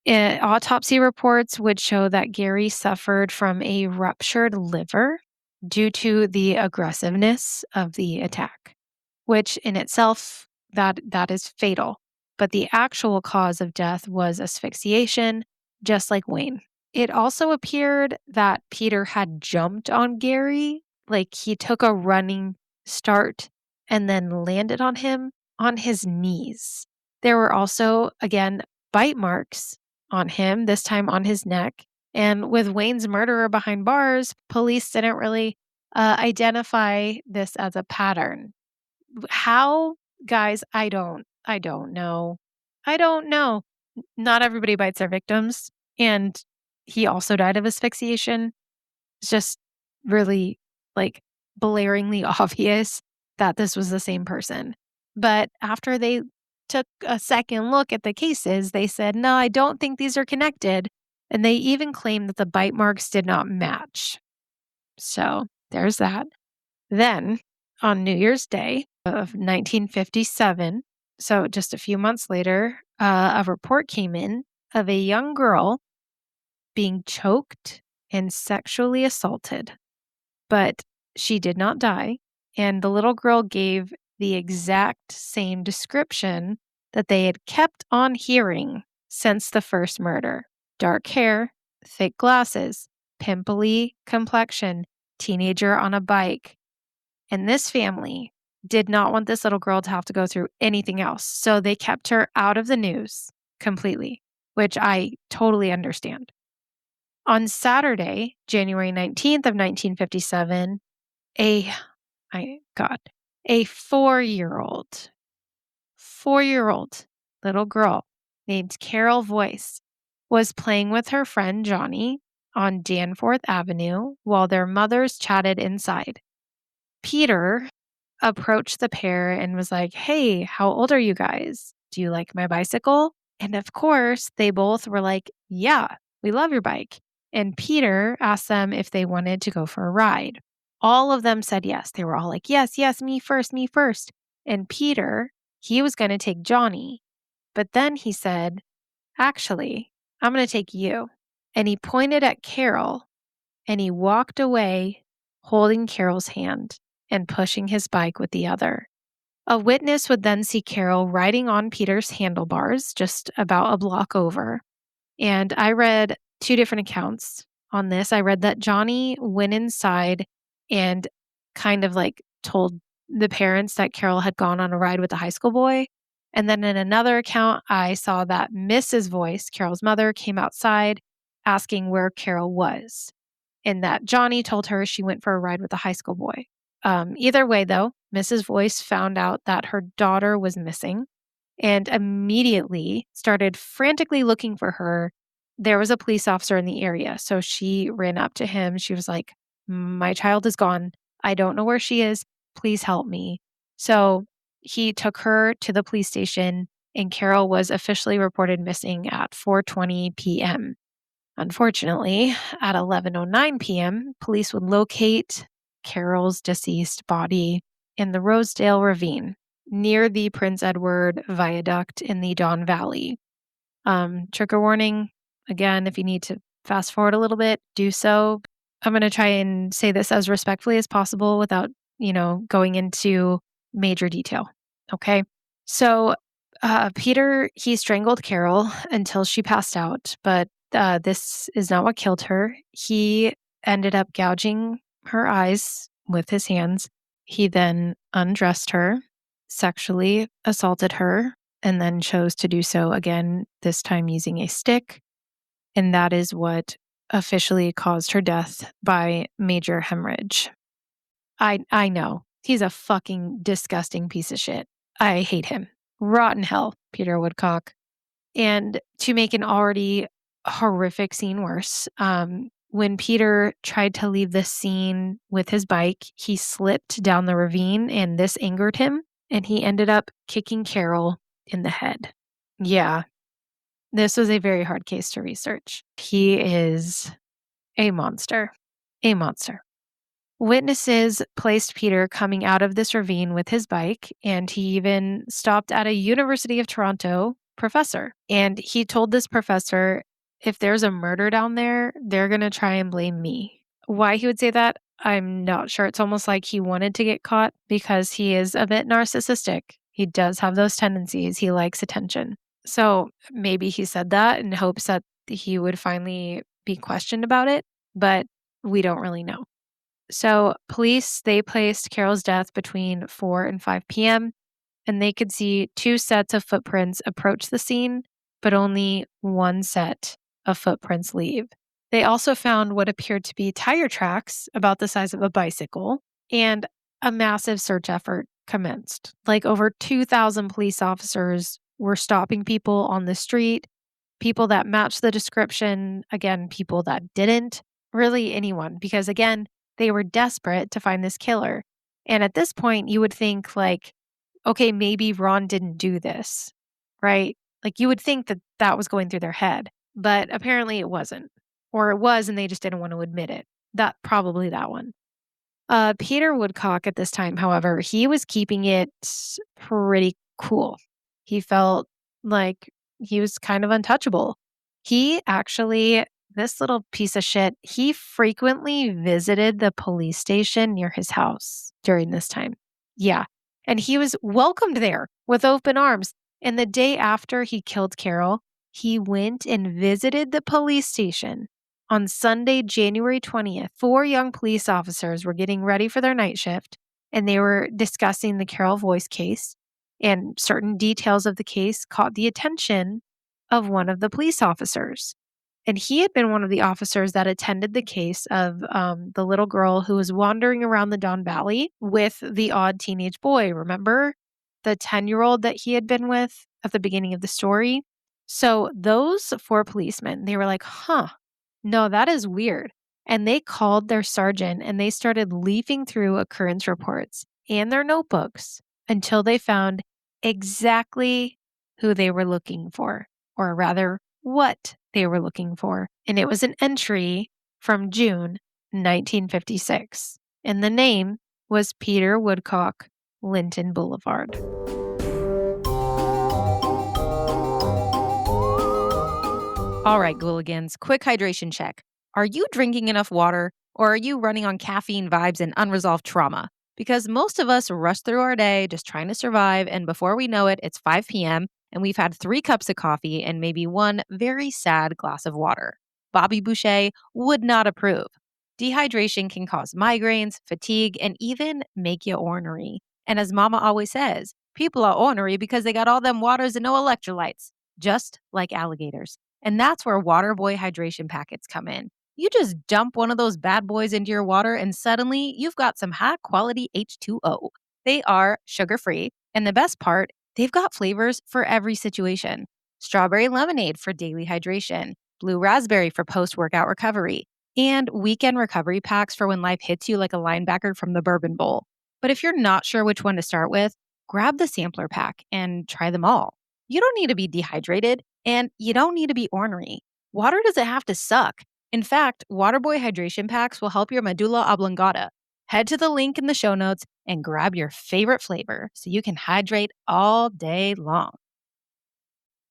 Autopsy reports would show that Gary suffered from a ruptured liver due to the aggressiveness of the attack, which in itself, that is fatal. But the actual cause of death was asphyxiation, just like Wayne. It also appeared that Peter had jumped on Gary, like he took a running start and then landed on him on his knees. There were also, again, bite marks on him, this time on his neck. And with Wayne's murderer behind bars, police didn't really identify this as a pattern. How, guys, I don't know. I don't know. Not everybody bites their victims. And he also died of asphyxiation. It's just really like blaringly obvious that this was the same person. But after they took a second look at the cases, they said, no, I don't think these are connected. And they even claimed that the bite marks did not match. So there's that. Then on New Year's Day of 1957, so just a few months later, a report came in of a young girl being choked and sexually assaulted. But she did not die, and the little girl gave the exact same description that they had kept on hearing since the first murder. Dark hair, thick glasses, pimply complexion, teenager on a bike. And this family did not want this little girl to have to go through anything else. So they kept her out of the news completely, which I totally understand. On Saturday, January 19th of 1957, a 4-year-old little girl named Carol Voice was playing with her friend Johnny on Danforth Avenue while their mothers chatted inside. Peter approached the pair and was like, hey, how old are you guys? Do you like my bicycle? And of course, they both were like, yeah, we love your bike. And Peter asked them if they wanted to go for a ride. All of them said yes. They were all like, yes, yes, me first, me first. And Peter, he was going to take Johnny. But then he said, actually, I'm going to take you. And he pointed at Carol and he walked away holding Carol's hand and pushing his bike with the other. A witness would then see Carol riding on Peter's handlebars just about a block over. And I read two different accounts on this. I read that Johnny went inside and kind of like told the parents that Carol had gone on a ride with a high school boy. And then in another account, I saw that Mrs. Voice, Carol's mother, came outside asking where Carol was, and that Johnny told her she went for a ride with a high school boy. Either way, though, Mrs. Voice found out that her daughter was missing and immediately started frantically looking for her. There was a police officer in the area, so she ran up to him. She was like, my child is gone. I don't know where she is. Please help me. So he took her to the police station, and Carol was officially reported missing at 4:20 p.m. Unfortunately, at 11:09 p.m., police would locate Carol's deceased body in the Rosedale Ravine near the Prince Edward Viaduct in the Don Valley. Trigger warning, again, if you need to fast forward a little bit, do so. I'm going to try and say this as respectfully as possible without, going into major detail. Okay. So Peter, he strangled Carol until she passed out, but this is not what killed her. He ended up gouging her eyes with his hands. He then undressed her, sexually assaulted her, and then chose to do so again, this time using a stick. And that is what officially caused her death by major hemorrhage. I know. He's a fucking disgusting piece of shit. I hate him. Rotten hell, Peter Woodcock. And to make an already horrific scene worse, when Peter tried to leave the scene with his bike, he slipped down the ravine and this angered him, and he ended up kicking Carol in the head. Yeah, this was a very hard case to research. He is a monster. A monster. Witnesses placed Peter coming out of this ravine with his bike, and he even stopped at a University of Toronto professor. And he told this professor, if there's a murder down there, they're going to try and blame me. Why he would say that, I'm not sure. It's almost like he wanted to get caught because he is a bit narcissistic. He does have those tendencies. He likes attention. So maybe he said that in hopes that he would finally be questioned about it, but we don't really know. So police, they placed Carol's death between 4 and 5 p.m., and they could see two sets of footprints approach the scene, but only one set of footprints leave. They also found what appeared to be tire tracks about the size of a bicycle, and a massive search effort commenced. Like over 2,000 police officers were stopping people on the street, people that matched the description, again, people that didn't, really anyone, because again, they were desperate to find this killer. And at this point, you would think like, okay, maybe Ron didn't do this, right? Like you would think that that was going through their head, but apparently it wasn't. Or it was, and they just didn't want to admit it. Probably that one. Peter Woodcock at this time, however, he was keeping it pretty cool. He felt like he was kind of untouchable. He actually, this little piece of shit, he frequently visited the police station near his house during this time. Yeah. And he was welcomed there with open arms. And the day after he killed Carol, he went and visited the police station. On Sunday, January 20th, 4 young police officers were getting ready for their night shift, and they were discussing the Carol Voice case, and certain details of the case caught the attention of one of the police officers. And he had been one of the officers that attended the case of the little girl who was wandering around the Don Valley with the odd teenage boy. Remember the 10-year-old that he had been with at the beginning of the story? So those 4 policemen, they were like, no, that is weird. And they called their sergeant and they started leafing through occurrence reports and their notebooks until they found exactly who they were looking for, or rather, what they were looking for, and it was an entry from June 1956, and the name was Peter Woodcock, Linton Boulevard. All right, Ghouligans, quick hydration check. Are you drinking enough water, or are you running on caffeine vibes and unresolved trauma? Because most of us rush through our day just trying to survive, and before we know it, it's 5 p.m., and we've had 3 cups of coffee and maybe one very sad glass of water. Bobby Boucher would not approve. Dehydration can cause migraines, fatigue, and even make you ornery. And as Mama always says, people are ornery because they got all them waters and no electrolytes, just like alligators. And that's where Waterboy hydration packets come in. You just dump one of those bad boys into your water, and suddenly you've got some high quality H2O. They are sugar free. And the best part, they've got flavors for every situation: strawberry lemonade for daily hydration, blue raspberry for post workout recovery, and weekend recovery packs for when life hits you like a linebacker from the Bourbon Bowl. But if you're not sure which one to start with, grab the sampler pack and try them all. You don't need to be dehydrated. And you don't need to be ornery. Water doesn't have to suck. In fact, Waterboy hydration packs will help your medulla oblongata. Head to the link in the show notes and grab your favorite flavor so you can hydrate all day long.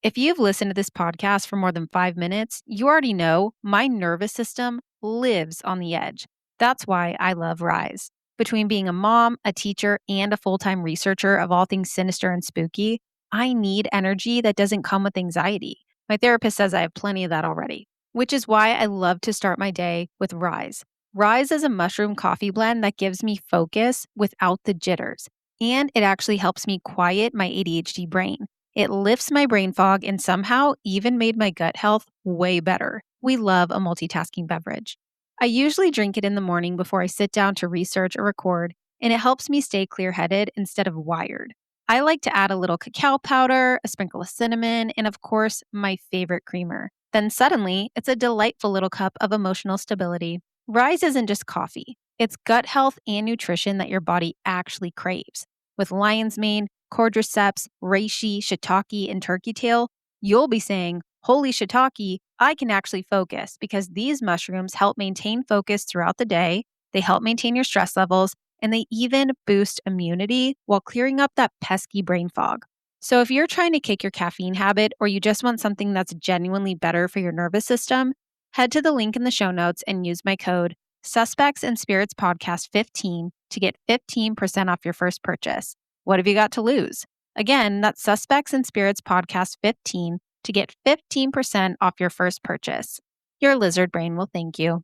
If you've listened to this podcast for more than 5 minutes, you already know my nervous system lives on the edge. That's why I love Rise. Between being a mom, a teacher, and a full-time researcher of all things sinister and spooky, I need energy that doesn't come with anxiety. My therapist says I have plenty of that already, which is why I love to start my day with Rise. Rise is a mushroom coffee blend that gives me focus without the jitters, and it actually helps me quiet my ADHD brain. It lifts my brain fog and somehow even made my gut health way better. We love a multitasking beverage. I usually drink it in the morning before I sit down to research or record, and it helps me stay clear-headed instead of wired. I like to add a little cacao powder, a sprinkle of cinnamon, and of course, my favorite creamer. Then suddenly, it's a delightful little cup of emotional stability. Rise isn't just coffee. It's gut health and nutrition that your body actually craves. With lion's mane, cordyceps, reishi, shiitake, and turkey tail, you'll be saying, "Holy shiitake, I can actually focus," because these mushrooms help maintain focus throughout the day. They help maintain your stress levels, and they even boost immunity while clearing up that pesky brain fog. So if you're trying to kick your caffeine habit, or you just want something that's genuinely better for your nervous system, head to the link in the show notes and use my code suspectsandspiritspodcast15 to get 15% off your first purchase. What have you got to lose? Again, that's Suspects and Spirits Podcast 15 to get 15% off your first purchase. Your lizard brain will thank you.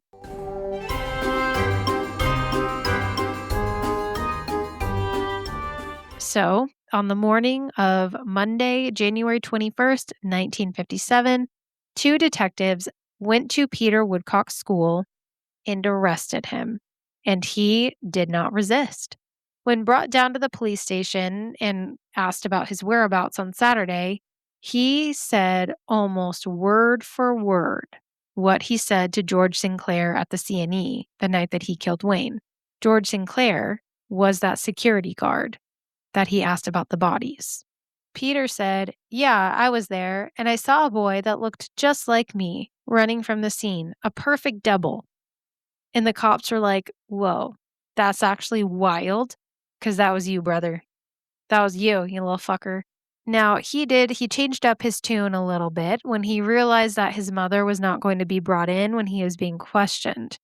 So, on the morning of Monday, January 21st, 1957, 2 detectives went to Peter Woodcock's school and arrested him, and he did not resist. When brought down to the police station and asked about his whereabouts on Saturday, he said almost word for word what he said to George Sinclair at the CNE the night that he killed Wayne. George Sinclair was that security guard that he asked about the bodies. Peter said, "Yeah, I was there, and I saw a boy that looked just like me running from the scene, a perfect double." And the cops were like, "Whoa, that's actually wild, because that was you, brother. That was you little fucker." Now, he changed up his tune a little bit when he realized that his mother was not going to be brought in when he was being questioned.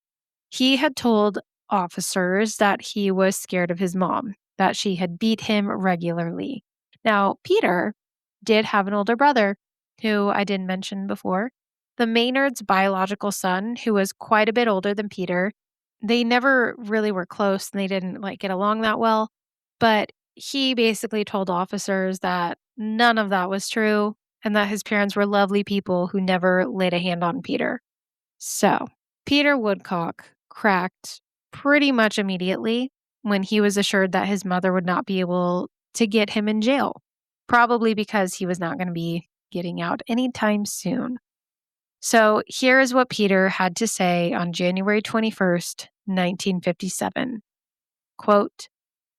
He had told officers that he was scared of his mom, that she had beat him regularly. Now, Peter did have an older brother who I didn't mention before. The Maynard's biological son, who was quite a bit older than Peter. They never really were close and they didn't get along that well. But he basically told officers that none of that was true and that his parents were lovely people who never laid a hand on Peter. So, Peter Woodcock cracked pretty much immediately when he was assured that his mother would not be able to get him in jail, probably because he was not going to be getting out anytime soon. So here is what Peter had to say on January 21st, 1957. Quote,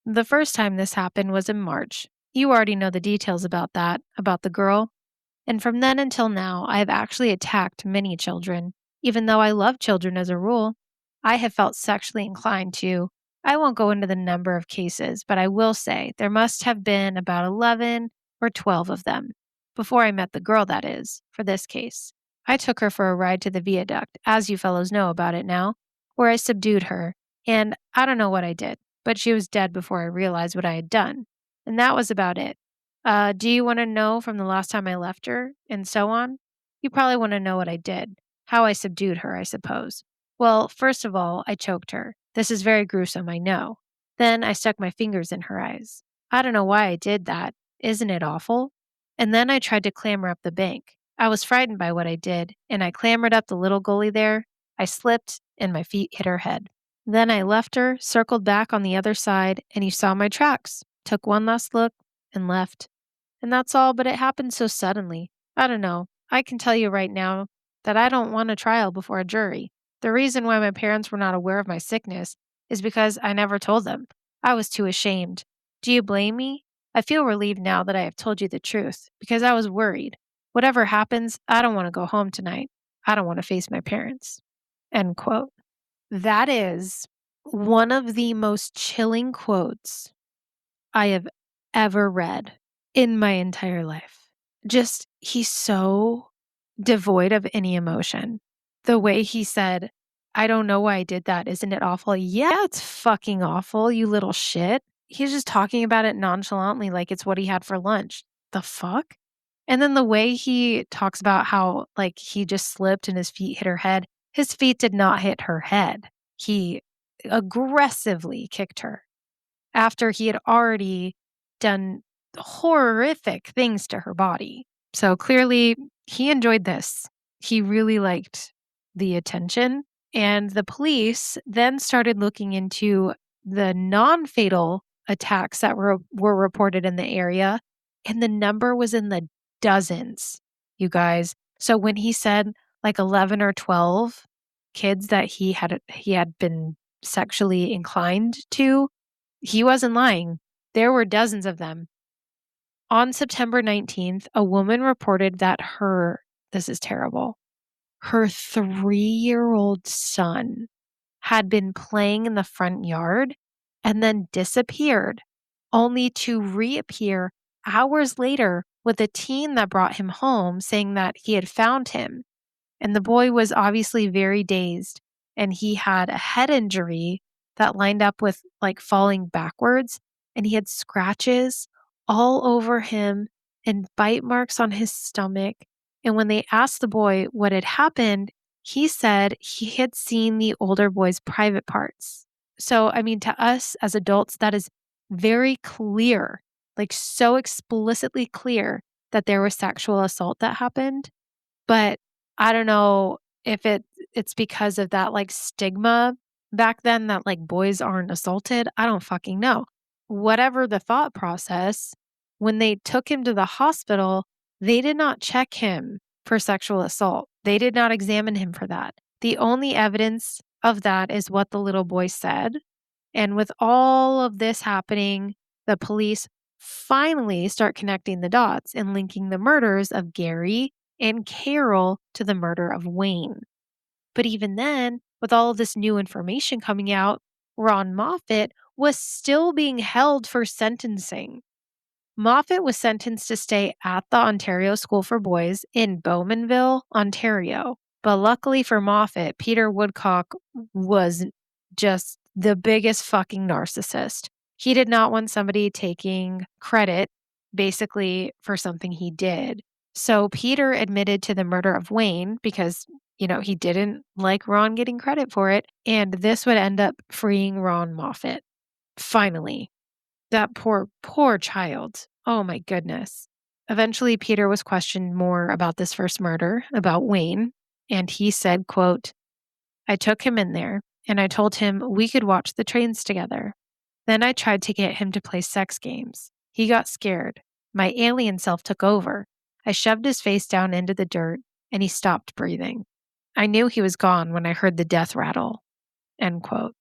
"The first time this happened was in March. You already know the details about that, about the girl. And from then until now, I have actually attacked many children. Even though I love children as a rule, I have felt sexually inclined to. I won't go into the number of cases, but I will say there must have been about 11 or 12 of them. Before I met the girl, that is, for this case. I took her for a ride to the viaduct, as you fellows know about it now, where I subdued her, and I don't know what I did, but she was dead before I realized what I had done. And that was about it. Do you want to know from the last time I left her, and so on? You probably want to know what I did, how I subdued her, I suppose. Well, first of all, I choked her. This is very gruesome, I know. Then I stuck my fingers in her eyes. I don't know why I did that. Isn't it awful? And then I tried to clamber up the bank. I was frightened by what I did, and I clambered up the little gully there. I slipped, and my feet hit her head. Then I left her, circled back on the other side, and you saw my tracks. Took one last look, and left. And that's all, but it happened so suddenly. I don't know. I can tell you right now that I don't want a trial before a jury. The reason why my parents were not aware of my sickness is because I never told them. I was too ashamed. Do you blame me? I feel relieved now that I have told you the truth because I was worried. Whatever happens, I don't want to go home tonight. I don't want to face my parents. End quote. That is one of the most chilling quotes I have ever read in my entire life. Just, he's so devoid of any emotion. The way he said, I don't know why I did that. Isn't it awful? Yeah, it's fucking awful, you little shit. He's just talking about it nonchalantly like it's what he had for lunch. The fuck? And then the way he talks about how, like, he just slipped and his feet hit her head. His feet did not hit her head. He aggressively kicked her after he had already done horrific things to her body. So clearly, he enjoyed this. He really liked the attention. And the police then started looking into the non fatal attacks that were reported in the area. And the number was in the dozens, you guys. So when he said like 11 or 12 kids that he had been sexually inclined to, he wasn't lying. There were dozens of them. On September 19th, a woman reported that this is terrible, her 3-year-old son had been playing in the front yard and then disappeared, only to reappear hours later with a teen that brought him home saying that he had found him. And the boy was obviously very dazed, and he had a head injury that lined up with like falling backwards, and he had scratches all over him and bite marks on his stomach. And when they asked the boy what had happened, he said he had seen the older boy's private parts. So, I mean, to us as adults, that is very clear, like so explicitly clear that there was sexual assault that happened. But I don't know if it's because of that, like, stigma back then that, like, boys aren't assaulted. I don't fucking know. Whatever the thought process, when they took him to the hospital, they did not check him for sexual assault. They did not examine him for that. The only evidence of that is what the little boy said. And with all of this happening, the police finally start connecting the dots and linking the murders of Gary and Carol to the murder of Wayne. But even then, with all of this new information coming out, Ron Moffat was still being held for sentencing. Moffat was sentenced to stay at the Ontario School for Boys in Bowmanville, Ontario. But luckily for Moffat, Peter Woodcock was just the biggest fucking narcissist. He did not want somebody taking credit basically for something he did. So Peter admitted to the murder of Wayne because, he didn't like Ron getting credit for it. And this would end up freeing Ron Moffat. Finally. That poor child. Oh my goodness. Eventually, Peter was questioned more about this first murder, about Wayne, and he said, quote, I took him in there and I told him we could watch the trains together. Then I tried to get him to play sex games. He got scared. My alien self took over. I shoved his face down into the dirt and he stopped breathing. I knew he was gone when I heard the death rattle. End quote.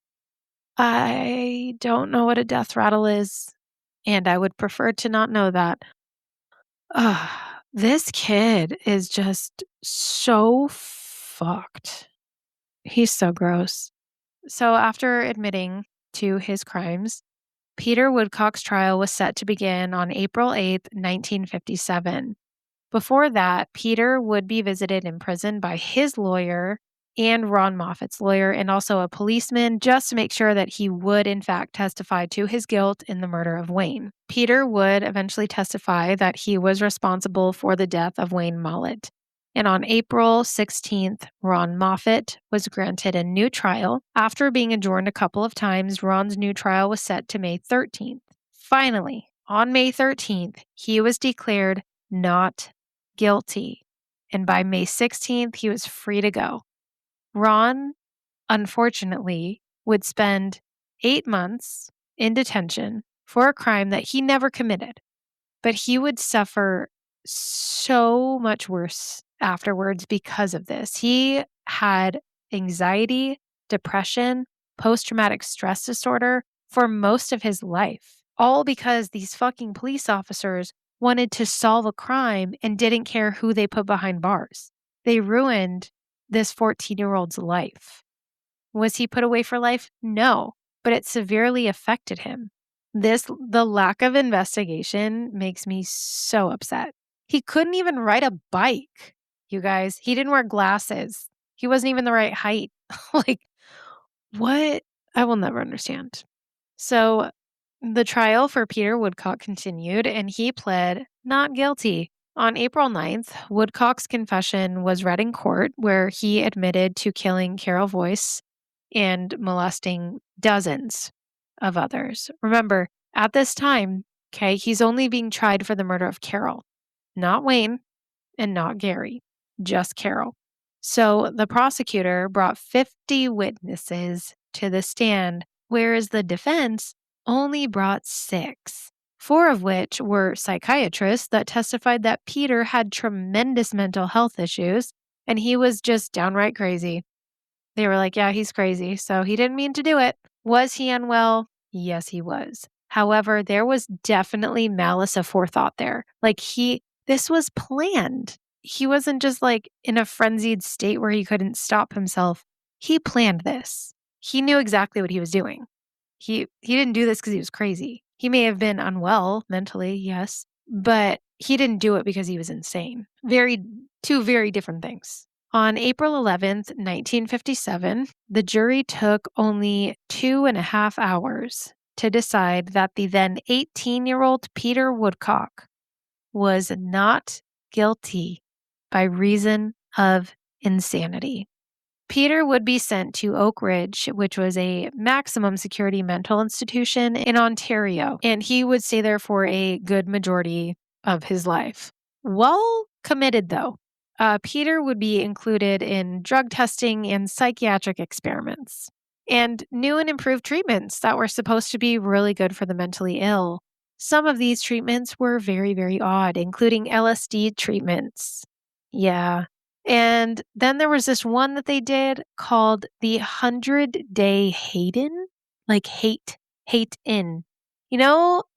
I don't know what a death rattle is, and I would prefer to not know that. Ugh. This kid is just so fucked. He's so gross. So, after admitting to his crimes, Peter Woodcock's trial was set to begin on April 8th, 1957. Before that, Peter would be visited in prison by his lawyer and Ron Moffat's lawyer, and also a policeman, just to make sure that he would, in fact, testify to his guilt in the murder of Wayne. Peter would eventually testify that he was responsible for the death of Wayne Mollett. And on April 16th, Ron Moffat was granted a new trial. After being adjourned a couple of times, Ron's new trial was set to May 13th. Finally, on May 13th, he was declared not guilty. And by May 16th, he was free to go. Ron, unfortunately, would spend 8 months in detention for a crime that he never committed. But he would suffer so much worse afterwards because of this. He had anxiety, depression, post-traumatic stress disorder for most of his life, all because these fucking police officers wanted to solve a crime and didn't care who they put behind bars. They ruined this 14-year-old's life. Was he put away for life? No, but it severely affected him. The lack of investigation makes me so upset. He couldn't even ride a bike, you guys. He didn't wear glasses. He wasn't even the right height. Like, what? I will never understand. So, the trial for Peter Woodcock continued, and he pled not guilty. On April 9th, Woodcock's confession was read in court, where he admitted to killing Carol Voice and molesting dozens of others. Remember, at this time, okay, he's only being tried for the murder of Carol, not Wayne and not Gary, just Carol. So the prosecutor brought 50 witnesses to the stand, whereas the defense only brought 6, 4 of which were psychiatrists that testified that Peter had tremendous mental health issues and he was just downright crazy. They were like, yeah, he's crazy, so he didn't mean to do it. Was he unwell? Yes, he was. However, there was definitely malice aforethought there. Like this was planned. He wasn't just like in a frenzied state where he couldn't stop himself. He planned this. He knew exactly what he was doing. He didn't do this because he was crazy. He may have been unwell mentally, yes, but he didn't do it because he was insane. Two very different things. On April 11th, 1957, the jury took only 2.5 hours to decide that the then 18-year-old Peter Woodcock was not guilty by reason of insanity. Peter would be sent to Oak Ridge, which was a maximum security mental institution in Ontario, and he would stay there for a good majority of his life. While committed, though, Peter would be included in drug testing and psychiatric experiments and new and improved treatments that were supposed to be really good for the mentally ill. Some of these treatments were very, very odd, including LSD treatments. Yeah. And then there was this one that they did called the 100-Day Hayden, like hate in.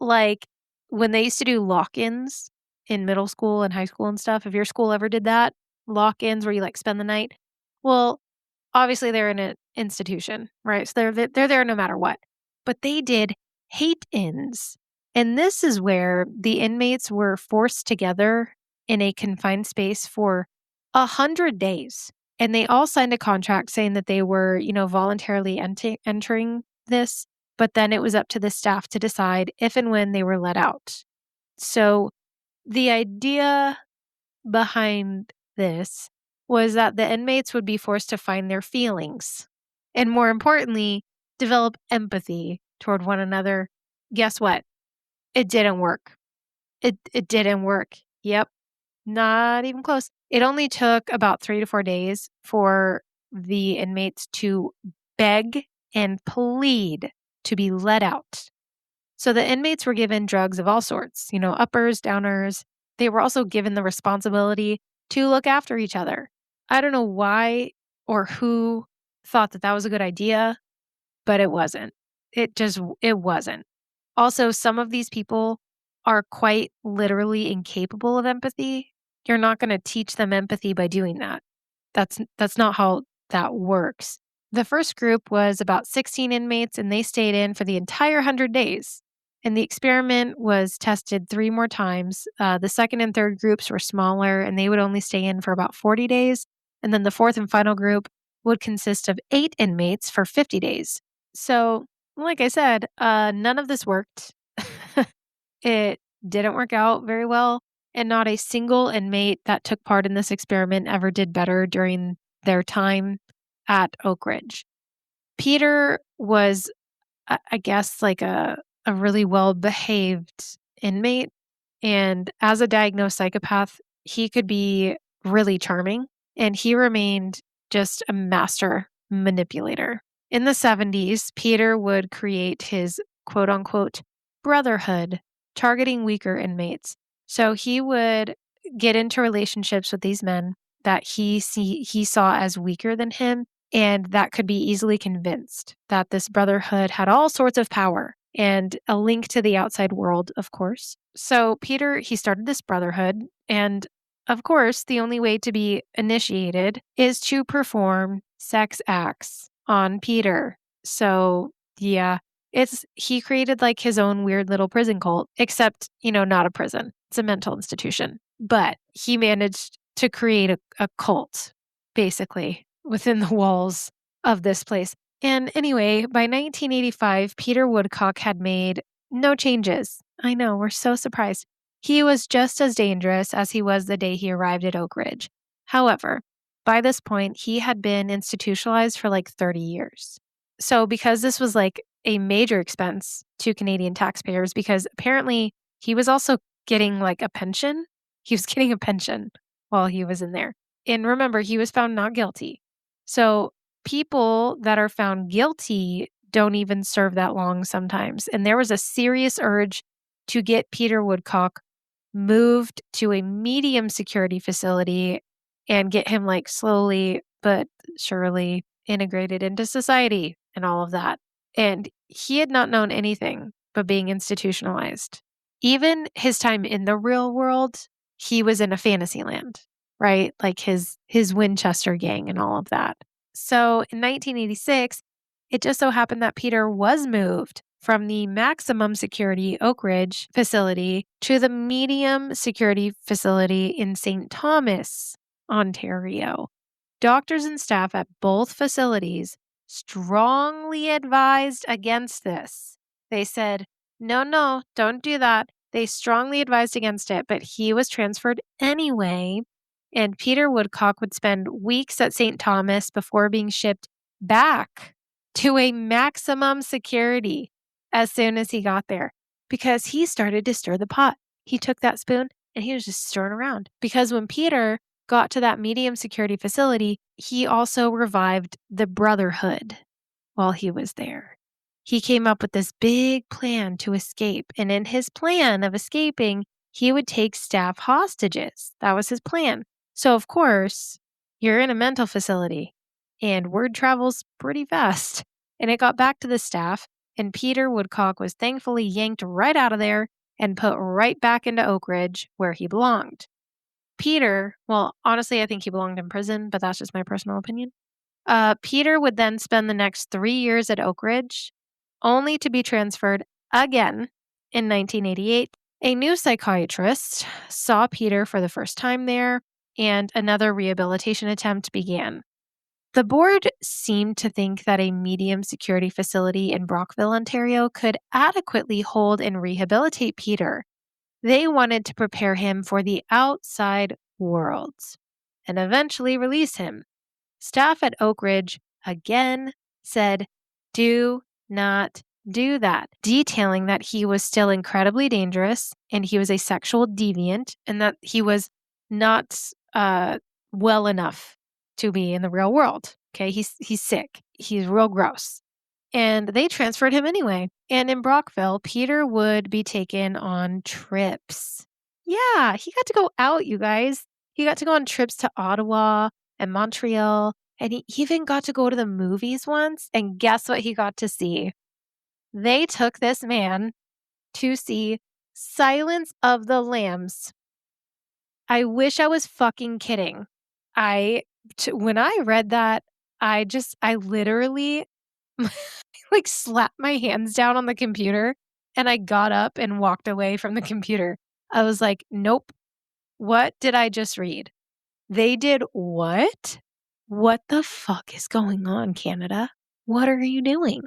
Like when they used to do lock-ins in middle school and high school and stuff, if your school ever did that, lock-ins where you like spend the night. Well, obviously they're in an institution, right? So they're there no matter what. But they did hate-ins. And this is where the inmates were forced together in a confined space for 100 days. And they all signed a contract saying that they were, voluntarily entering this, but then it was up to the staff to decide if and when they were let out. So the idea behind this was that the inmates would be forced to find their feelings and, more importantly, develop empathy toward one another. Guess what? It didn't work. It didn't work. Yep. Not even close. It only took about 3 to 4 days for the inmates to beg and plead to be let out. So the inmates were given drugs of all sorts, uppers, downers. They were also given the responsibility to look after each other. I don't know why or who thought that that was a good idea, but it wasn't. It wasn't. Also, some of these people are quite literally incapable of empathy. you're not going to teach them empathy by doing that. That's not how that works. The first group was about 16 inmates, and they stayed in for the entire 100 days. And the experiment was tested 3 more times. The second and third groups were smaller, and they would only stay in for about 40 days. And then the fourth and final group would consist of 8 inmates for 50 days. So, like I said, none of this worked. It didn't work out very well, and not a single inmate that took part in this experiment ever did better during their time at Oak Ridge. Peter was, I guess, like a really well-behaved inmate, and as a diagnosed psychopath, he could be really charming, and he remained just a master manipulator. In the 70s, Peter would create his quote unquote brotherhood, targeting weaker inmates. So he would get into relationships with these men that he saw as weaker than him, and that could be easily convinced that this brotherhood had all sorts of power and a link to the outside world, of course. So Peter, he started this brotherhood, and of course, the only way to be initiated is to perform sex acts on Peter. So, yeah, he created like his own weird little prison cult, except, not a prison. It's a mental institution. But he managed to create a cult, basically, within the walls of this place. And anyway, by 1985, Peter Woodcock had made no changes. I know, we're so surprised. He was just as dangerous as he was the day he arrived at Oak Ridge. However, by this point, he had been institutionalized for like 30 years. So, because this was like a major expense to Canadian taxpayers, because apparently he was also getting like a pension. He was getting a pension while he was in there. And remember, he was found not guilty. So, people that are found guilty don't even serve that long sometimes. And there was a serious urge to get Peter Woodcock moved to a medium security facility and get him like slowly but surely integrated into society and all of that. And he had not known anything but being institutionalized. Even his time in the real world, he was in a fantasy land, right? Like his Winchester gang and all of that. So in 1986, it just so happened that Peter was moved from the maximum security Oak Ridge facility to the medium security facility in St. Thomas, Ontario. Doctors and staff at both facilities strongly advised against this. They said, no, don't do that. They strongly advised against it, but he was transferred anyway. And Peter Woodcock would spend weeks at St. Thomas before being shipped back to a maximum security as soon as he got there, because he started to stir the pot. He took that spoon and he was just stirring around. Because when Peter got to that medium security facility, he also revived the Brotherhood while he was there. He came up with this big plan to escape. And in his plan of escaping, he would take staff hostages. That was his plan. So, of course, you're in a mental facility and word travels pretty fast. And it got back to the staff, and Peter Woodcock was thankfully yanked right out of there and put right back into Oak Ridge where he belonged. Peter, well, honestly, I think he belonged in prison, but that's just my personal opinion. Peter would then spend the next 3 years at Oak Ridge, only to be transferred again in 1988. A new psychiatrist saw Peter for the first time there, and another rehabilitation attempt began. The board seemed to think that a medium security facility in Brockville, Ontario could adequately hold and rehabilitate Peter. They wanted to prepare him for the outside world and eventually release him. Staff at Oak Ridge again said, do not do that, detailing that he was still incredibly dangerous and he was a sexual deviant and that he was not well enough to be in the real world. Okay, he's sick. He's real gross. And they transferred him anyway. And in Brockville, Peter would be taken on trips. Yeah, he got to go out, you guys. He got to go on trips to Ottawa and Montreal. And he even got to go to the movies once. And guess what he got to see? They took this man to see Silence of the Lambs I wish I was fucking kidding. When I read that, I literally like slapped my hands down on the computer and I got up and walked away from the computer. I was like, nope. What did I just read? They did what? What the fuck is going on, Canada? What are you doing?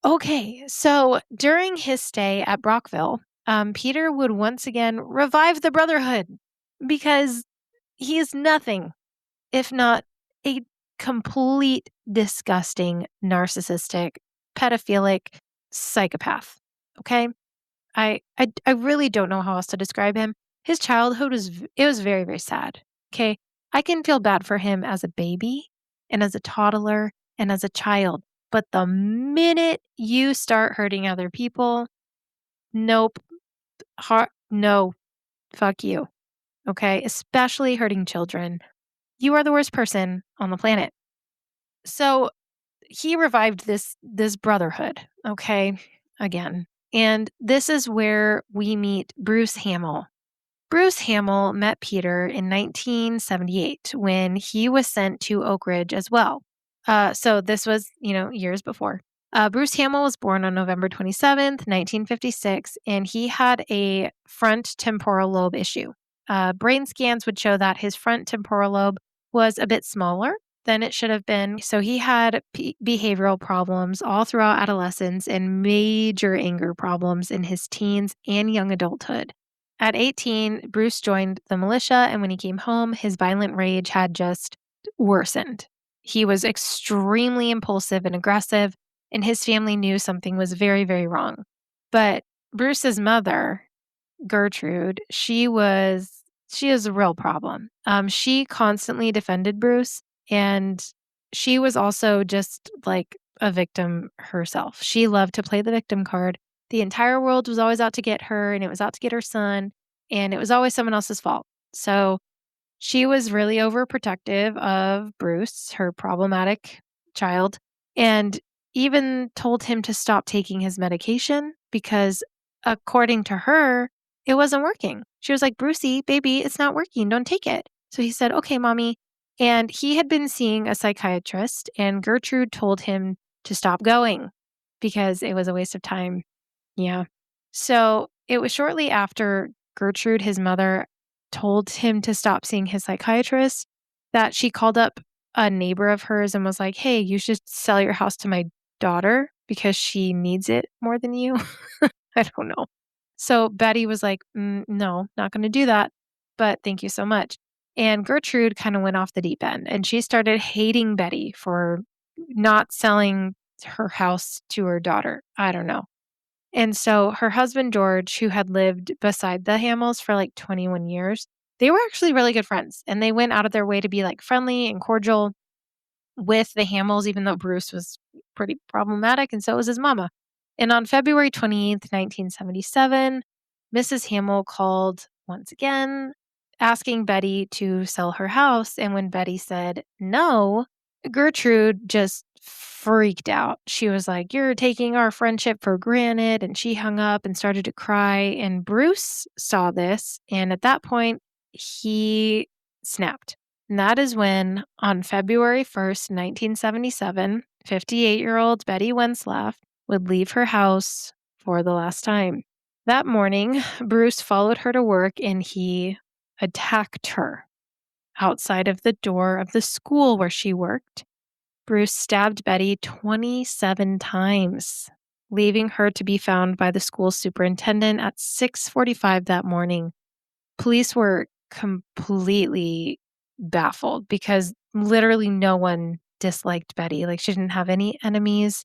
Okay, so during his stay at Brockville, Peter would once again revive the Brotherhood because he is nothing if not a complete, disgusting, narcissistic, pedophilic psychopath. Okay? I really don't know how else to describe him. His childhood it was very, very sad. Okay? I can feel bad for him as a baby and as a toddler and as a child. But the minute you start hurting other people, nope. No, fuck you. Okay? Especially hurting children. You are the worst person on the planet. So he revived this brotherhood, okay? Again. And this is where we meet Bruce Hamill. Bruce Hamill met Peter in 1978 when he was sent to Oak Ridge as well. So this was, years before. Bruce Hamill was born on November 27th, 1956, and he had a front temporal lobe issue. Brain scans would show that his front temporal lobe was a bit smaller than it should have been. So he had behavioral problems all throughout adolescence and major anger problems in his teens and young adulthood. At 18, Bruce joined the militia, and when he came home, his violent rage had just worsened. He was extremely impulsive and aggressive, and his family knew something was very, very wrong. But Bruce's mother, Gertrude, she is a real problem. She constantly defended Bruce, and she was also just like a victim herself. She loved to play the victim card. The entire world was always out to get her, and it was out to get her son, and it was always someone else's fault. So she was really overprotective of Bruce, her problematic child, and even told him to stop taking his medication because, according to her, it wasn't working. She was like, Brucey, baby, it's not working. Don't take it. So he said, okay, mommy. And he had been seeing a psychiatrist, and Gertrude told him to stop going because it was a waste of time. Yeah. So it was shortly after Gertrude, his mother, told him to stop seeing his psychiatrist that she called up a neighbor of hers and was like, hey, you should sell your house to my daughter because she needs it more than you. I don't know. So Betty was like, no, not going to do that. But thank you so much. And Gertrude kind of went off the deep end and she started hating Betty for not selling her house to her daughter. I don't know. And so her husband, George, who had lived beside the Hamills for like 21 years, they were actually really good friends. And they went out of their way to be like friendly and cordial with the Hamills, even though Bruce was pretty problematic, and so was his mama. And on February 20th, 1977, Mrs. Hamill called once again, asking Betty to sell her house. And when Betty said no, Gertrude just freaked out. She was like, you're taking our friendship for granted. And she hung up and started to cry. And Bruce saw this. And at that point, he snapped. And that is when, on February 1st, 1977, 58-year-old Betty Wenslaff would leave her house for the last time. That morning, Bruce followed her to work and he attacked her outside of the door of the school where she worked. Bruce stabbed Betty 27 times, leaving her to be found by the school superintendent at 6:45 that morning. Police were completely baffled because literally no one disliked Betty. Like, she didn't have any enemies.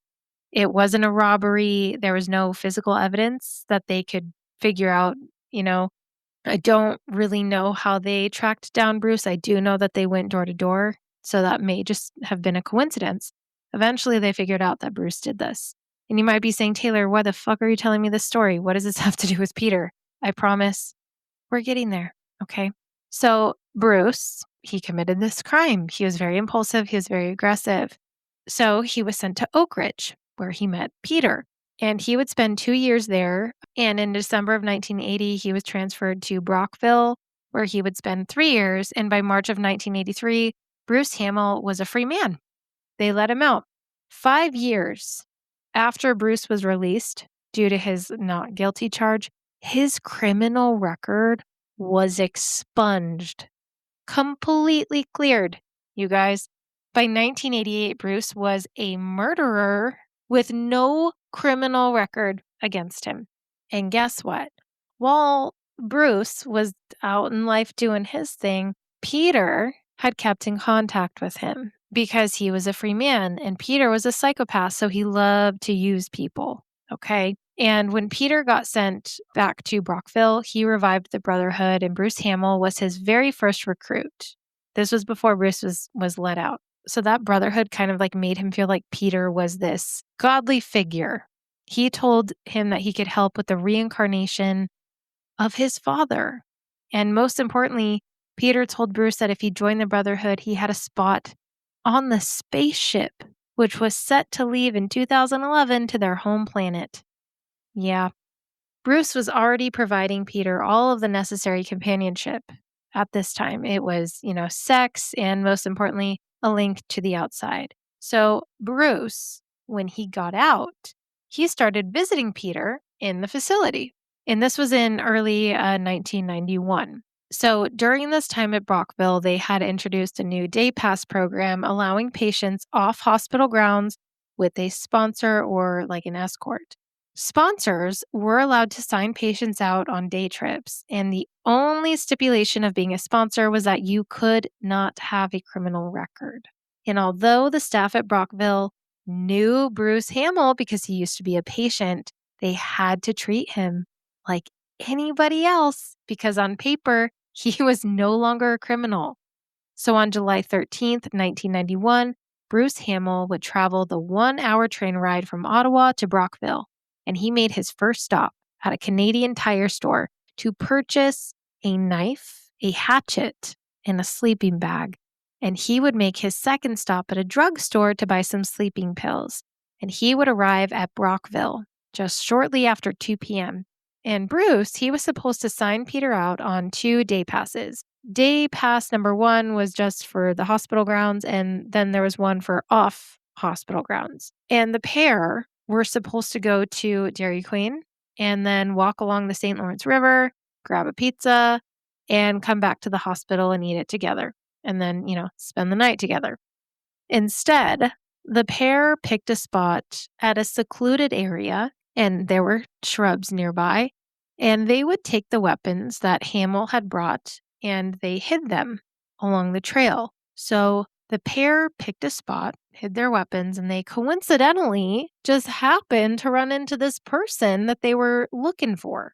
It wasn't a robbery. There was no physical evidence that they could figure out, you know. I don't really know how they tracked down Bruce. I do know that they went door to door, so that may just have been a coincidence. Eventually, they figured out that Bruce did this. And you might be saying, Taylor, why the fuck are you telling me this story? What does this have to do with Peter? I promise we're getting there. Okay. So Bruce, he committed this crime. He was very impulsive. He was very aggressive. So he was sent to Oak Ridge, where he met Peter. And he would spend 2 years there. And in December of 1980, he was transferred to Brockville, where he would spend 3 years. And by March of 1983, Bruce Hamill was a free man. They let him out. 5 years after Bruce was released due to his not guilty charge, his criminal record was expunged, completely cleared, you guys. By 1988, Bruce was a murderer with no criminal record against him. And guess what? While Bruce was out in life doing his thing, Peter had kept in contact with him because he was a free man and Peter was a psychopath, so he loved to use people. Okay. And when Peter got sent back to Brockville, he revived the Brotherhood, and Bruce Hamill was his very first recruit. This was before Bruce was let out. So that Brotherhood kind of like made him feel like Peter was this godly figure. He told him that he could help with the reincarnation of his father. And most importantly, Peter told Bruce that if he joined the Brotherhood, he had a spot on the spaceship, which was set to leave in 2011 to their home planet. Yeah, Bruce was already providing Peter all of the necessary companionship at this time. It was, sex and most importantly, a link to the outside. So Bruce, when he got out, he started visiting Peter in the facility. And this was in early 1991. So during this time at Brockville, they had introduced a new day pass program allowing patients off hospital grounds with a sponsor or like an escort. Sponsors were allowed to sign patients out on day trips, and the only stipulation of being a sponsor was that you could not have a criminal record. And although the staff at Brockville knew Bruce Hamill because he used to be a patient, they had to treat him like anybody else because on paper, he was no longer a criminal. So on July 13th, 1991, Bruce Hamill would travel the 1-hour train ride from Ottawa to Brockville, and he made his first stop at a Canadian Tire store to purchase a knife, a hatchet, and a sleeping bag. And he would make his second stop at a drugstore to buy some sleeping pills. And he would arrive at Brockville just shortly after 2 p.m. And Bruce, he was supposed to sign Peter out on 2 day passes. Day pass number 1 was just for the hospital grounds, and then there was one for off hospital grounds. And the pair were supposed to go to Dairy Queen and then walk along the St. Lawrence River, grab a pizza, and come back to the hospital and eat it together. And then, spend the night together. Instead, the pair picked a spot at a secluded area, and there were shrubs nearby, and they would take the weapons that Hamill had brought and they hid them along the trail. So the pair picked a spot, hid their weapons, and they coincidentally just happened to run into this person that they were looking for.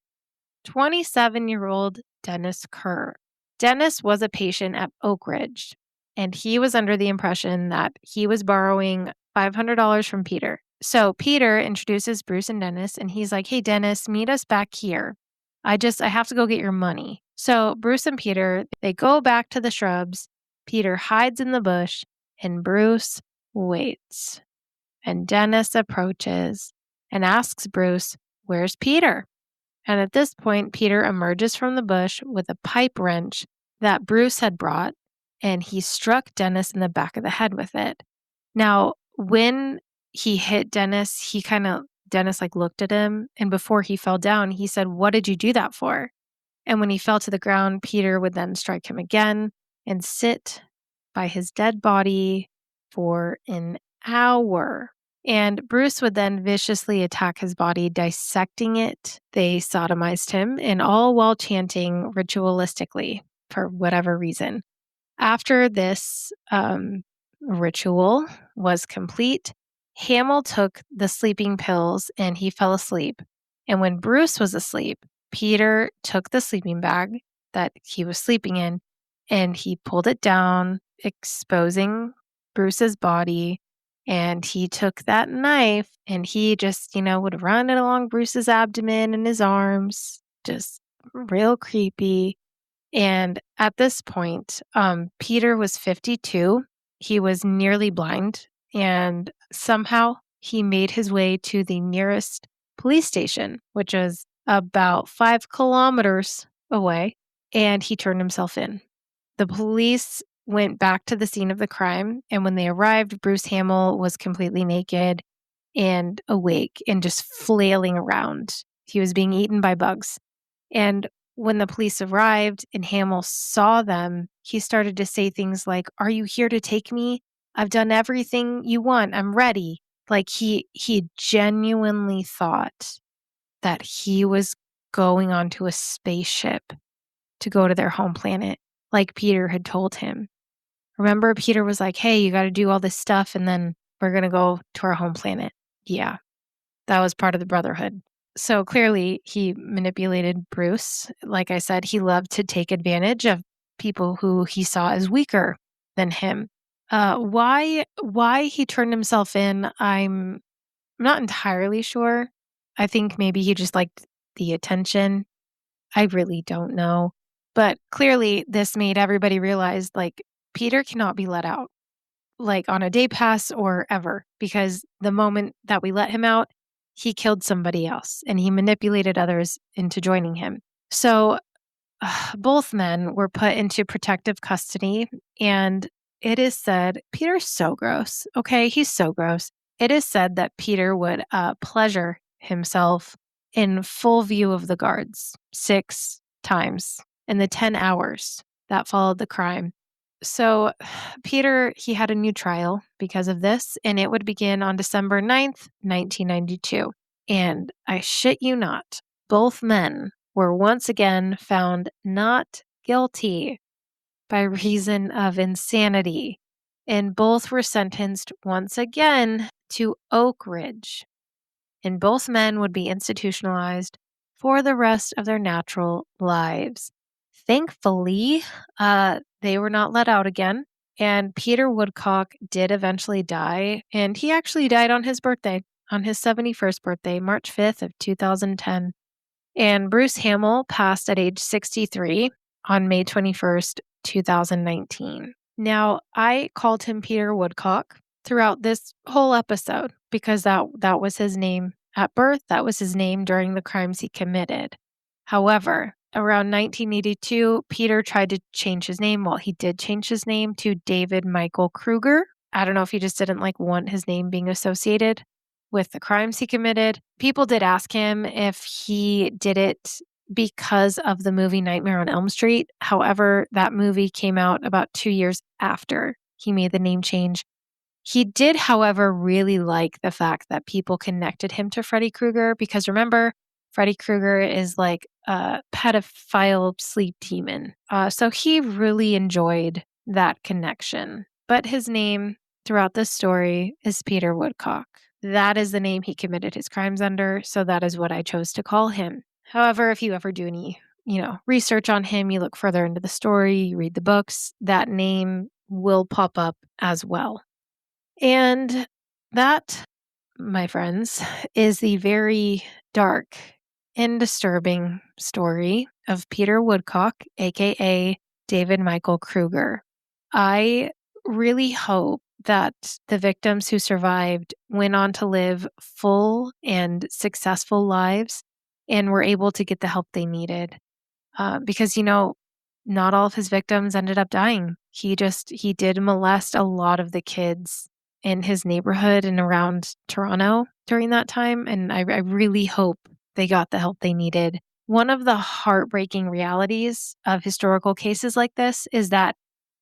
27-year-old Dennis Kerr. Dennis was a patient at Oak Ridge, and he was under the impression that he was borrowing $500 from Peter. So Peter introduces Bruce and Dennis, and he's like, "Hey, Dennis, meet us back here. I have to go get your money." So Bruce and Peter, they go back to the shrubs. Peter hides in the bush, and Bruce waits. And Dennis approaches and asks Bruce, "Where's Peter?" And at this point, Peter emerges from the bush with a pipe wrench that Bruce had brought, and he struck Dennis in the back of the head with it. Now, when he hit Dennis, Dennis looked at him, and before he fell down, he said, "What did you do that for?" And when he fell to the ground, Peter would then strike him again and sit by his dead body for an hour. And Bruce would then viciously attack his body, dissecting it. They sodomized him, and all while chanting ritualistically for whatever reason. After this ritual was complete, Hamill took the sleeping pills and he fell asleep. And when Bruce was asleep, Peter took the sleeping bag that he was sleeping in and he pulled it down, exposing Bruce's body. And he took that knife and he just, would run it along Bruce's abdomen and his arms, just real creepy. And at this point, Peter was 52. He was nearly blind, and somehow he made his way to the nearest police station, which is about 5 kilometers away. and he turned himself in. The police went back to the scene of the crime, and when they arrived, Bruce Hamill was completely naked and awake and just flailing around. He was being eaten by bugs. And when the police arrived and Hamill saw them, he started to say things like, "Are you here to take me? I've done everything you want. I'm ready." Like he genuinely thought that he was going onto a spaceship to go to their home planet, like Peter had told him. Remember, Peter was like, "Hey, you got to do all this stuff, and then we're going to go to our home planet." Yeah, that was part of the Brotherhood. So clearly, he manipulated Bruce. Like I said, he loved to take advantage of people who he saw as weaker than him. Why he turned himself in, I'm not entirely sure. I think maybe he just liked the attention. I really don't know. But clearly, this made everybody realize, like, Peter cannot be let out, like, on a day pass or ever, because the moment that we let him out, he killed somebody else, and he manipulated others into joining him. So, both men were put into protective custody, and it is said Peter's so gross, okay? He's so gross. It is said that Peter would, pleasure himself in full view of the guards 6 times in the 10 hours that followed the crime. So, Peter, he had a new trial because of this, and it would begin on December 9th, 1992. And I shit you not, both men were once again found not guilty by reason of insanity, and both were sentenced once again to Oak Ridge. And both men would be institutionalized for the rest of their natural lives. Thankfully, they were not let out again. And Peter Woodcock did eventually die. And he actually died on his birthday, on his 71st birthday, March 5th of 2010. And Bruce Hamill passed at age 63 on May 21st, 2019. Now, I called him Peter Woodcock throughout this whole episode because that was his name at birth. That was his name during the crimes he committed. However, around 1982, Peter tried to change his name. Well, he did change his name to David Michael Kruger. I don't know if he just didn't want his name being associated with the crimes he committed. People did ask him if he did it because of the movie Nightmare on Elm Street. However, that movie came out about 2 years after he made the name change. He did, however, really like the fact that people connected him to Freddy Krueger because remember, Freddy Krueger is like a pedophile sleep demon. So he really enjoyed that connection. But his name throughout this story is Peter Woodcock. That is the name he committed his crimes under, so that is what I chose to call him. However, if you ever do any, research on him, you look further into the story, you read the books, that name will pop up as well. And that, my friends, is the very dark and disturbing story of Peter Woodcock, aka David Michael Krueger. I really hope that the victims who survived went on to live full and successful lives and were able to get the help they needed. Because, not all of his victims ended up dying. He did molest a lot of the kids in his neighborhood and around Toronto during that time. And I really hope they got the help they needed. One of the heartbreaking realities of historical cases like this is that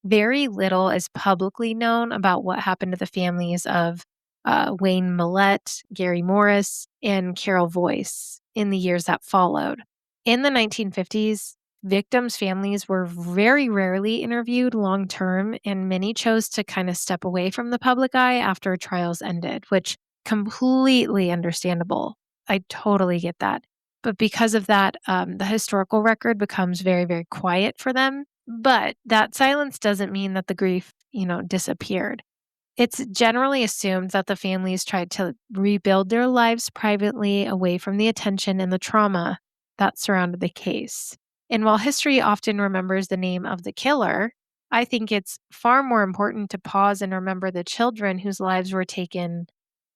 very little is publicly known about what happened to the families of Wayne Millette, Gary Morris, and Carol Voice in the years that followed. In the 1950s, victims' families were very rarely interviewed long term, and many chose to kind of step away from the public eye after trials ended, which completely understandable. I totally get that. But because of that, the historical record becomes very, very quiet for them. But that silence doesn't mean that the grief, disappeared. It's generally assumed that the families tried to rebuild their lives privately away from the attention and the trauma that surrounded the case. And while history often remembers the name of the killer, I think it's far more important to pause and remember the children whose lives were taken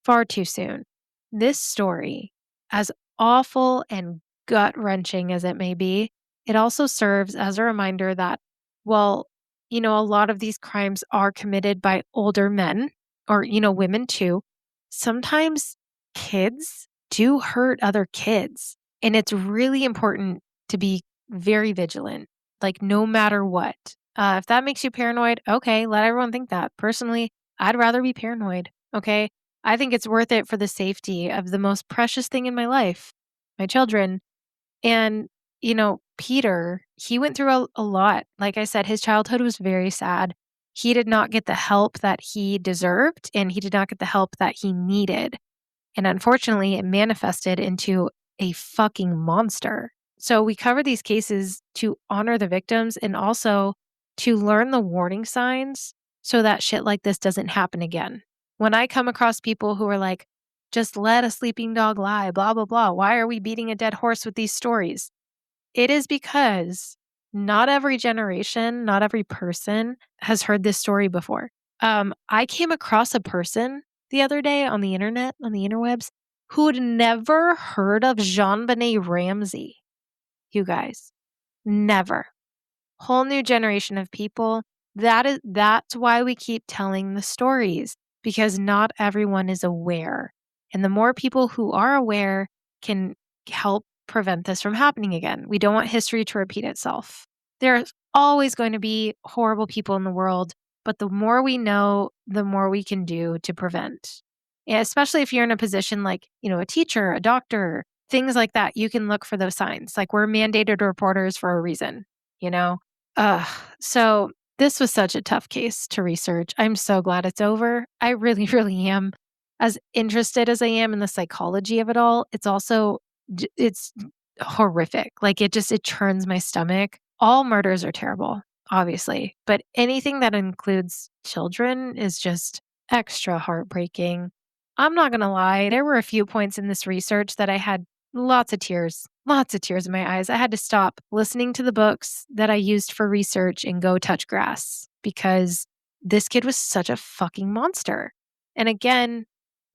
far too soon. This story, as awful and gut wrenching as it may be, it also serves as a reminder that, well, a lot of these crimes are committed by older men or, women too. Sometimes kids do hurt other kids. And it's really important to be very vigilant, like no matter what. If that makes you paranoid, okay, let everyone think that. Personally, I'd rather be paranoid. Okay. I think it's worth it for the safety of the most precious thing in my life, my children. And, Peter, he went through a lot. Like I said, his childhood was very sad. He did not get the help that he deserved, and he did not get the help that he needed. And unfortunately, it manifested into a fucking monster. So we cover these cases to honor the victims and also to learn the warning signs so that shit like this doesn't happen again. When I come across people who are like, just let a sleeping dog lie, blah, blah, blah. Why are we beating a dead horse with these stories? It is because not every generation, not every person has heard this story before. I came across a person the other day on the internet, on the interwebs, who'd never heard of Jean-Benet Ramsey. You guys, never. Whole new generation of people. That's why we keep telling the stories, because not everyone is aware. And the more people who are aware can help prevent this from happening again. We don't want history to repeat itself. There's always going to be horrible people in the world, but the more we know, the more we can do to prevent. Yeah, especially if you're in a position like, a teacher, a doctor, things like that, you can look for those signs. Like we're mandated reporters for a reason, you know? Ugh. So this was such a tough case to research. I'm so glad it's over. I really, really am. As interested as I am in the psychology of it all, it's also it's horrific. Like it churns my stomach. All murders are terrible, obviously, but anything that includes children is just extra heartbreaking. I'm not going to lie, there were a few points in this research that I had lots of tears in my eyes. I had to stop listening to the books that I used for research and go touch grass because this kid was such a fucking monster. And again,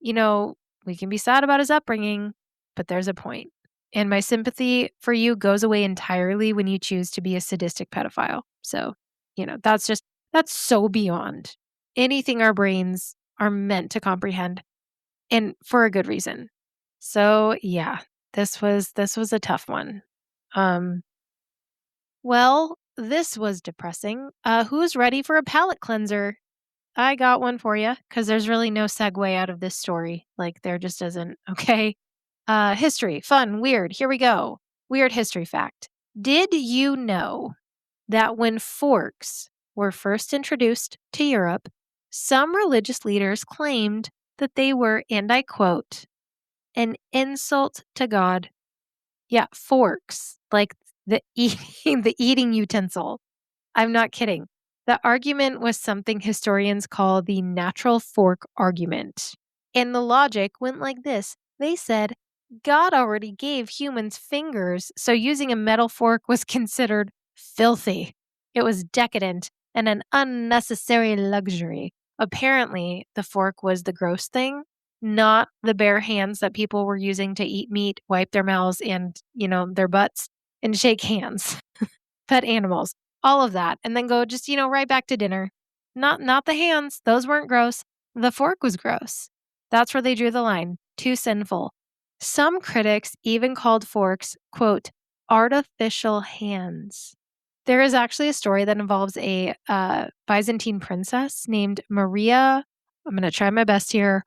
we can be sad about his upbringing, but there's a point. And my sympathy for you goes away entirely when you choose to be a sadistic pedophile. So, that's so beyond anything our brains are meant to comprehend, and for a good reason. So, yeah, this was a tough one. Um, well, this was depressing. Who's ready for a palate cleanser? I got one for you because there's really no segue out of this story. Like there just isn't. Okay. History, fun, weird. Here we go. Weird history fact. Did you know that when forks were first introduced to Europe, some religious leaders claimed that they were, and I quote, an insult to God? Yeah, forks, like the eating the eating utensil. I'm not kidding. The argument was something historians call the natural fork argument. And the logic went like this. They said, God already gave humans fingers, so using a metal fork was considered filthy. It was decadent and an unnecessary luxury. Apparently, the fork was the gross thing, not the bare hands that people were using to eat meat, wipe their mouths and, their butts and shake hands. Pet animals, all of that, and then go just, right back to dinner. Not the hands, those weren't gross. The fork was gross. That's where they drew the line. Too sinful. Some critics even called forks, quote, artificial hands. There is actually a story that involves a Byzantine princess named Maria. I'm going to try my best here.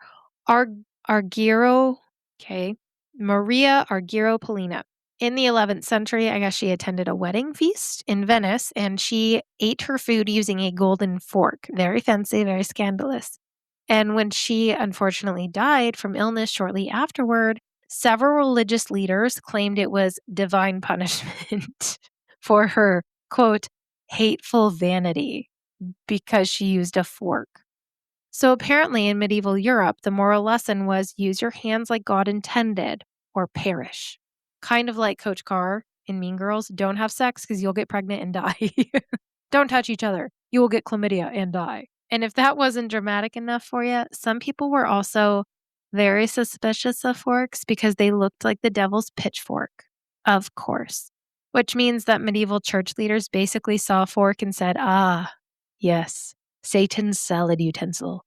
Argyro, okay, Maria Argyropolina. In the 11th century, I guess she attended a wedding feast in Venice and she ate her food using a golden fork. Very fancy, very scandalous. And when she unfortunately died from illness shortly afterward, several religious leaders claimed it was divine punishment for her, quote, hateful vanity because she used a fork. So apparently in medieval Europe, the moral lesson was use your hands like God intended or perish. Kind of like Coach Carr in Mean Girls, don't have sex because you'll get pregnant and die. Don't touch each other. You will get chlamydia and die. And if that wasn't dramatic enough for you, some people were also very suspicious of forks because they looked like the devil's pitchfork. Of course. which means that medieval church leaders basically saw a fork and said, "Ah, yes, Satan's salad utensil."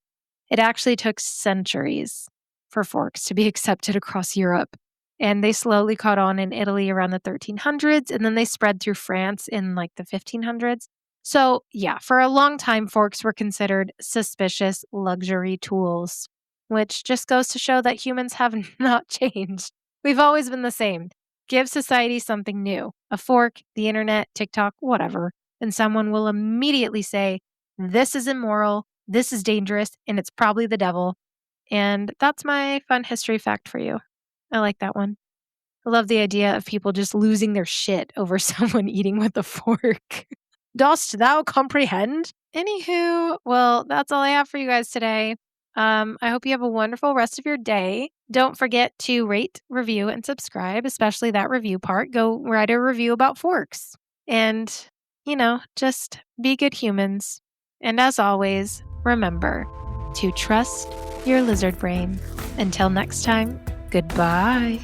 It actually took centuries for forks to be accepted across Europe, and they slowly caught on in Italy around the 1300s, and then they spread through France in like the 1500s. So, yeah, for a long time, forks were considered suspicious luxury tools, which just goes to show that humans have not changed. We've always been the same. Give society something new, a fork, the internet, TikTok, whatever, and someone will immediately say, "This is immoral, this is dangerous, and it's probably the devil." And that's my fun history fact for you. I like that one. I love the idea of people just losing their shit over someone eating with a fork. Dost thou comprehend? Anywho, well, that's all I have for you guys today. I hope you have a wonderful rest of your day. Don't forget to rate, review, and subscribe, especially that review part. Go write a review about forks. And, just be good humans. And as always, remember to trust your lizard brain. Until next time, goodbye.